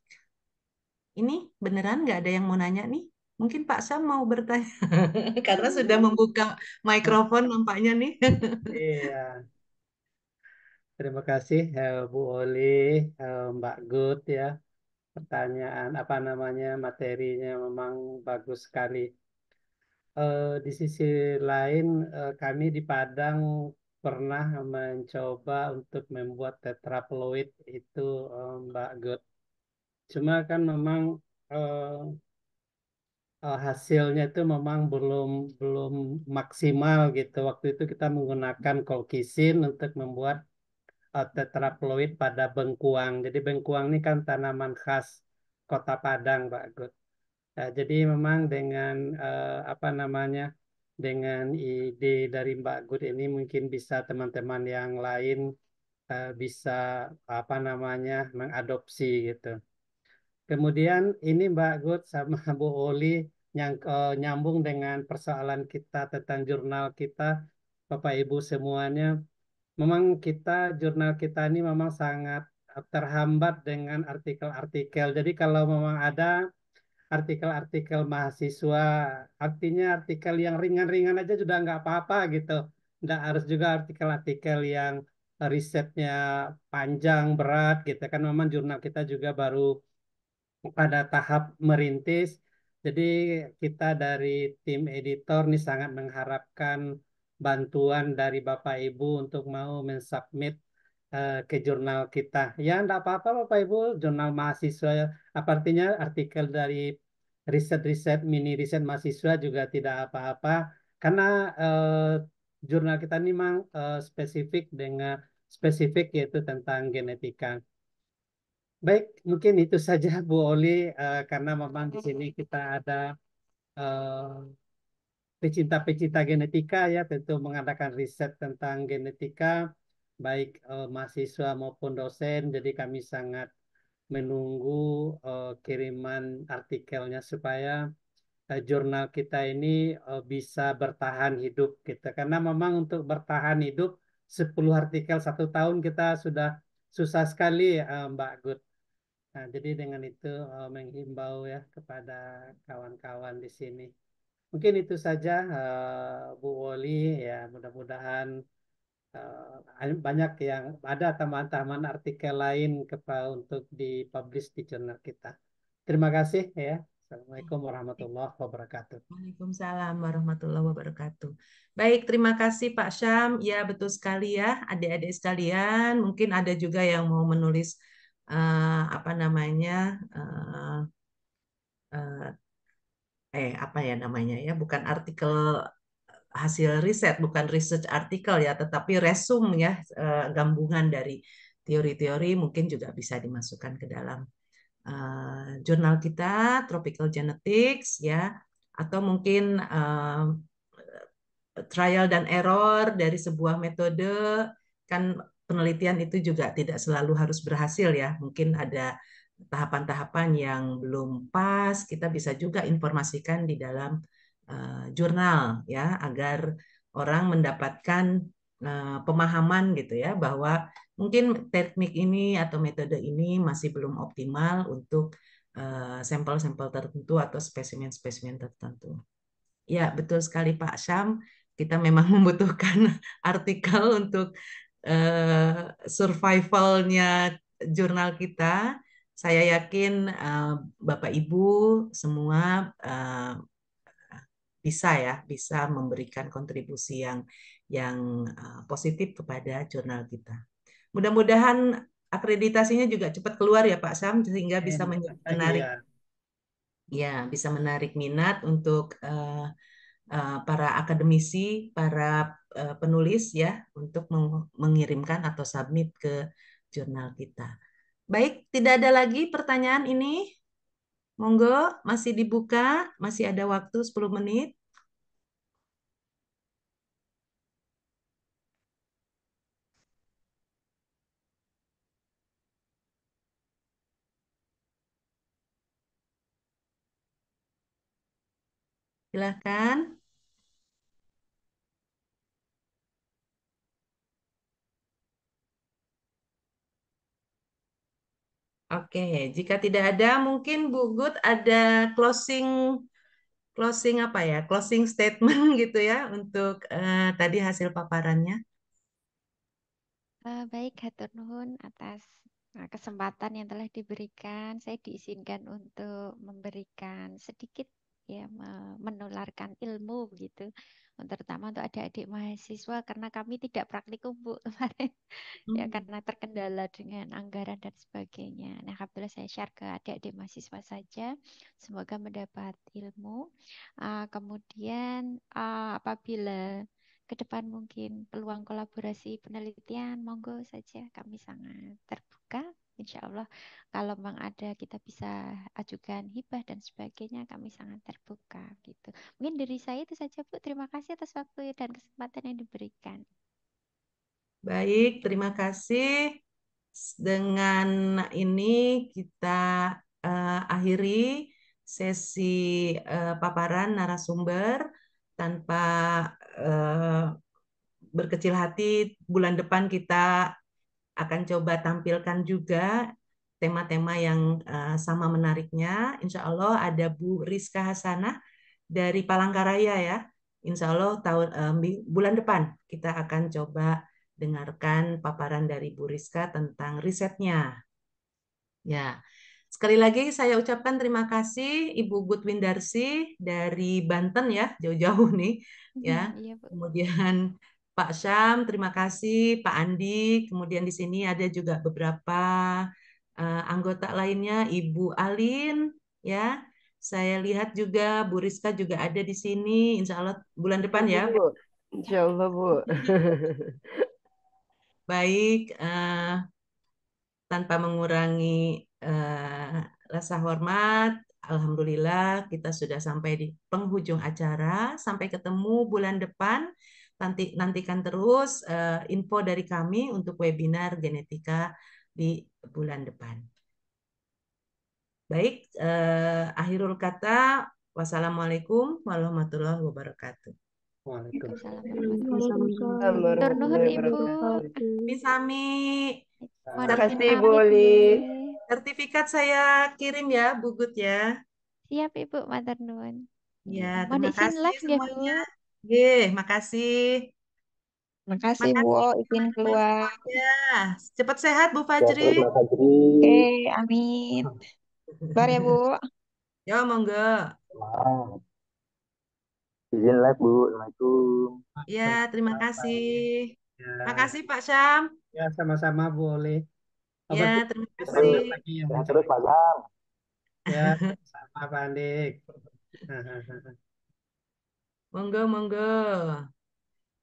[SPEAKER 1] Ini beneran nggak ada yang mau nanya nih? Mungkin Pak Sam mau bertanya karena sudah membuka mikrofon nampaknya nih.
[SPEAKER 4] Iya, terima kasih Bu Oli, Mbak Gut ya. Pertanyaan apa namanya materinya memang bagus sekali. Di sisi lain, kami di Padang pernah mencoba untuk membuat tetraploid itu Mbak Gut. Cuma kan memang eh, hasilnya itu memang belum belum maksimal gitu. Waktu itu kita menggunakan kolkisin untuk membuat tetraploid pada bengkuang. Jadi bengkuang ini kan tanaman khas Kota Padang, Pak Gut. Nah, jadi memang dengan apa namanya, dengan ide dari Mbak Gut ini mungkin bisa teman-teman yang lain bisa apa namanya mengadopsi gitu. Kemudian ini Mbak Gut sama Bu Oli nyambung dengan persoalan kita tentang jurnal kita, Bapak Ibu semuanya. Memang kita jurnal kita ini memang sangat terhambat dengan artikel-artikel. Jadi kalau memang ada artikel-artikel mahasiswa, artinya artikel yang ringan-ringan aja sudah nggak apa-apa gitu. Nggak harus juga artikel-artikel yang risetnya panjang, berat gitu. Kan memang jurnal kita juga baru pada tahap merintis. Jadi kita dari tim editor nih sangat mengharapkan bantuan dari Bapak Ibu untuk mau mensubmit ke jurnal kita. Ya, enggak apa-apa Bapak Ibu, jurnal mahasiswa, apa artinya artikel dari riset-riset, mini riset mahasiswa juga tidak apa-apa. Karena jurnal kita ini memang spesifik yaitu tentang genetika. Baik, mungkin itu saja Bu Oli, karena memang di sini kita ada eh, pecinta-pecinta genetika ya, tentu mengadakan riset tentang genetika, baik mahasiswa maupun dosen. Jadi kami sangat menunggu kiriman artikelnya supaya jurnal kita ini bisa bertahan hidup gitu. Karena memang untuk bertahan hidup 10 artikel 1 tahun kita sudah susah sekali, Mbak Gut. Nah, jadi dengan itu menghimbau ya kepada kawan-kawan di sini. Mungkin itu saja Bu Woli ya, mudah-mudahan banyak yang ada taman-taman artikel lain untuk dipublish di jurnal kita. Terima kasih ya. Assalamualaikum warahmatullahi wabarakatuh.
[SPEAKER 1] Waalaikumsalam warahmatullahi wabarakatuh. Baik, terima kasih Pak Syam. Ya, betul sekali ya, adik-adik sekalian. Mungkin ada juga yang mau menulis apa namanya, apa ya namanya ya, bukan artikel hasil riset, bukan research artikel ya, tetapi resume ya, gabungan dari teori-teori mungkin juga bisa dimasukkan ke dalam jurnal kita, Tropical Genetics ya, atau mungkin trial dan error dari sebuah metode, kan penelitian itu juga tidak selalu harus berhasil ya, mungkin ada tahapan-tahapan yang belum pas, kita bisa juga informasikan di dalam jurnal ya, agar orang mendapatkan pemahaman gitu ya, bahwa mungkin teknik ini atau metode ini masih belum optimal untuk sampel-sampel tertentu atau spesimen-spesimen tertentu. Ya, betul sekali Pak Syam. Kita memang membutuhkan artikel untuk survivalnya jurnal kita. Saya yakin Bapak Ibu semua bisa ya, bisa memberikan kontribusi yang positif kepada jurnal kita. Mudah-mudahan akreditasinya juga cepat keluar ya Pak Syam, sehingga bisa menarik,
[SPEAKER 4] Iya.
[SPEAKER 1] ya, bisa menarik minat untuk para akademisi, para penulis ya, untuk mengirimkan atau submit ke jurnal kita. Baik, tidak ada lagi pertanyaan ini. Monggo, masih dibuka, masih ada waktu 10 menit. Silakan. Oke, jika tidak ada, mungkin Bu Gut ada closing closing apa ya? Closing statement gitu ya untuk tadi hasil paparannya.
[SPEAKER 2] Baik, hatur nuhun atas kesempatan yang telah diberikan. Saya diizinkan untuk memberikan sedikit ya menularkan ilmu begitu. Terutama untuk adik-adik mahasiswa karena kami tidak praktikum Bu kemarin ya karena terkendala dengan anggaran dan sebagainya. Nah, alhamdulillah saya share ke adik-adik mahasiswa saja. Semoga mendapat ilmu. Kemudian apabila ke depan mungkin peluang kolaborasi penelitian, monggo saja kami sangat terbuka. Insya Allah kalau memang ada kita bisa ajukan hibah dan sebagainya, kami sangat terbuka gitu. Mungkin dari saya itu saja Bu. Terima kasih atas waktu dan kesempatan yang diberikan.
[SPEAKER 1] Baik, terima kasih. Dengan ini kita akhiri sesi paparan narasumber. Tanpa berkecil hati, bulan depan kita akan coba tampilkan juga tema-tema yang sama menariknya. Insya Allah ada Bu Rizka Hasanah dari Palangkaraya ya. Insya Allah bulan depan kita akan coba dengarkan paparan dari Bu Rizka tentang risetnya. Ya, sekali lagi saya ucapkan terima kasih Ibu Gutwin Darsi dari Banten ya, jauh-jauh nih ya.
[SPEAKER 2] Iya, Bu.
[SPEAKER 1] Kemudian Pak Syam, terima kasih Pak Andi. Kemudian di sini ada juga beberapa anggota lainnya, Ibu Alin ya. Saya lihat juga Bu Rizka juga ada di sini. Insya Allah bulan depan ya.
[SPEAKER 7] Bu. Insya Allah, Bu.
[SPEAKER 1] Baik, tanpa mengurangi rasa hormat, alhamdulillah kita sudah sampai di penghujung acara. Sampai ketemu bulan depan. Nantikan terus info dari kami untuk webinar genetika di bulan depan. Baik, akhirul kata, wassalamualaikum warahmatullahi wabarakatuh.
[SPEAKER 2] Waalaikumsalam
[SPEAKER 7] Assalamualaikum
[SPEAKER 2] warahmatullahi nuhun
[SPEAKER 7] warahmatullahi
[SPEAKER 2] Ibu.
[SPEAKER 7] wabarakatuh.
[SPEAKER 1] Sami,
[SPEAKER 2] Mohon
[SPEAKER 7] Terima
[SPEAKER 2] izin
[SPEAKER 7] kasih, Bu
[SPEAKER 2] pamit
[SPEAKER 7] Oli.
[SPEAKER 2] nih.
[SPEAKER 1] sertifikat saya kirim ya, Bu Gut ya.
[SPEAKER 2] Siap Ibu, matur nuwun.
[SPEAKER 1] Ya,
[SPEAKER 2] Mohon
[SPEAKER 1] terima
[SPEAKER 2] izin
[SPEAKER 1] kasih
[SPEAKER 2] live ya Bu.
[SPEAKER 1] semuanya. Makasih.
[SPEAKER 6] Makasih Bu,
[SPEAKER 1] Makasih
[SPEAKER 6] izin
[SPEAKER 1] teman-teman
[SPEAKER 6] keluar.
[SPEAKER 1] semuanya. Cepat sehat Bu
[SPEAKER 3] Ya,
[SPEAKER 1] Fajri.
[SPEAKER 3] terima kasih.
[SPEAKER 6] Oke, amin. Bar ya, Bu.
[SPEAKER 1] Yo, monggo.
[SPEAKER 3] Wow. Izin live, Bu. Assalamualaikum.
[SPEAKER 1] Ya, terima
[SPEAKER 4] Selamat
[SPEAKER 1] kasih.
[SPEAKER 4] pagi.
[SPEAKER 1] Makasih Pak Syam.
[SPEAKER 4] Ya, sama-sama Bu Oli. Oh,
[SPEAKER 1] Ya,
[SPEAKER 4] berarti
[SPEAKER 1] terima
[SPEAKER 4] besok
[SPEAKER 1] kasih.
[SPEAKER 4] lagi yang
[SPEAKER 3] Sehat terus,
[SPEAKER 4] rencananya.
[SPEAKER 3] Pak Sam.
[SPEAKER 4] Ya, sama Pak Andik.
[SPEAKER 1] Monggo, monggo.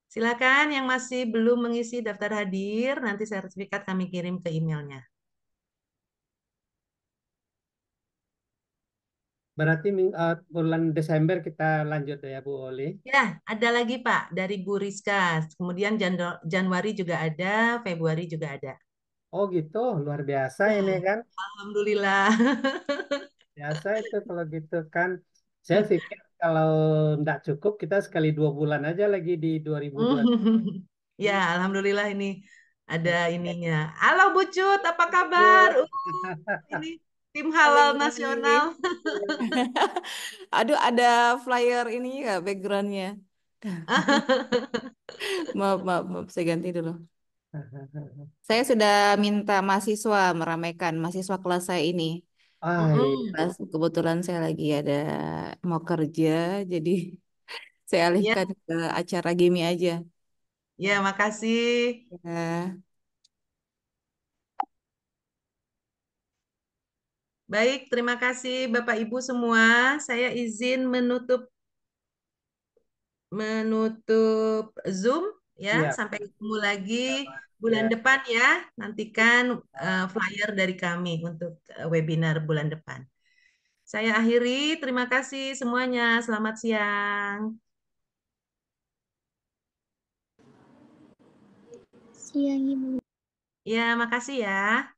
[SPEAKER 1] Silakan yang masih belum mengisi daftar hadir, nanti sertifikat kami kirim ke emailnya.
[SPEAKER 4] Berarti bulan Desember kita lanjut ya Bu Oli.
[SPEAKER 1] Ya, ada lagi Pak dari Bu Rizka. Kemudian Januari juga ada, Februari juga ada.
[SPEAKER 4] Oh gitu, luar biasa
[SPEAKER 1] Ya,
[SPEAKER 4] ini kan.
[SPEAKER 1] Alhamdulillah.
[SPEAKER 4] Biasa itu kalau gitu kan. Saya pikir kalau nggak cukup kita sekali 2 bulan aja lagi di 2020.
[SPEAKER 1] Ya, Alhamdulillah ini ada ininya. Halo Bu Cut, apa kabar?
[SPEAKER 4] Bu.
[SPEAKER 1] Ini tim halal nasional.
[SPEAKER 8] Pagi. Aduh, ada flyer ini ya backgroundnya. Maaf, maaf, maaf, saya ganti dulu. Saya sudah minta mahasiswa meramaikan mahasiswa kelas saya ini.
[SPEAKER 4] Ah, iya.
[SPEAKER 8] Kebetulan saya lagi ada mau kerja, jadi saya
[SPEAKER 1] Ya,
[SPEAKER 8] alihkan ke acara gini aja.
[SPEAKER 1] ya, makasih.
[SPEAKER 8] Ya.
[SPEAKER 1] Baik, terima kasih Bapak Ibu semua. Saya izin menutup Zoom ya.
[SPEAKER 4] Iya.
[SPEAKER 1] Sampai ketemu lagi bulan
[SPEAKER 4] Ya.
[SPEAKER 1] depan ya. Nantikan flyer dari kami untuk webinar bulan depan. Saya akhiri. Terima kasih semuanya. Selamat siang.
[SPEAKER 7] Siang Ibu.
[SPEAKER 1] Ya, makasih ya.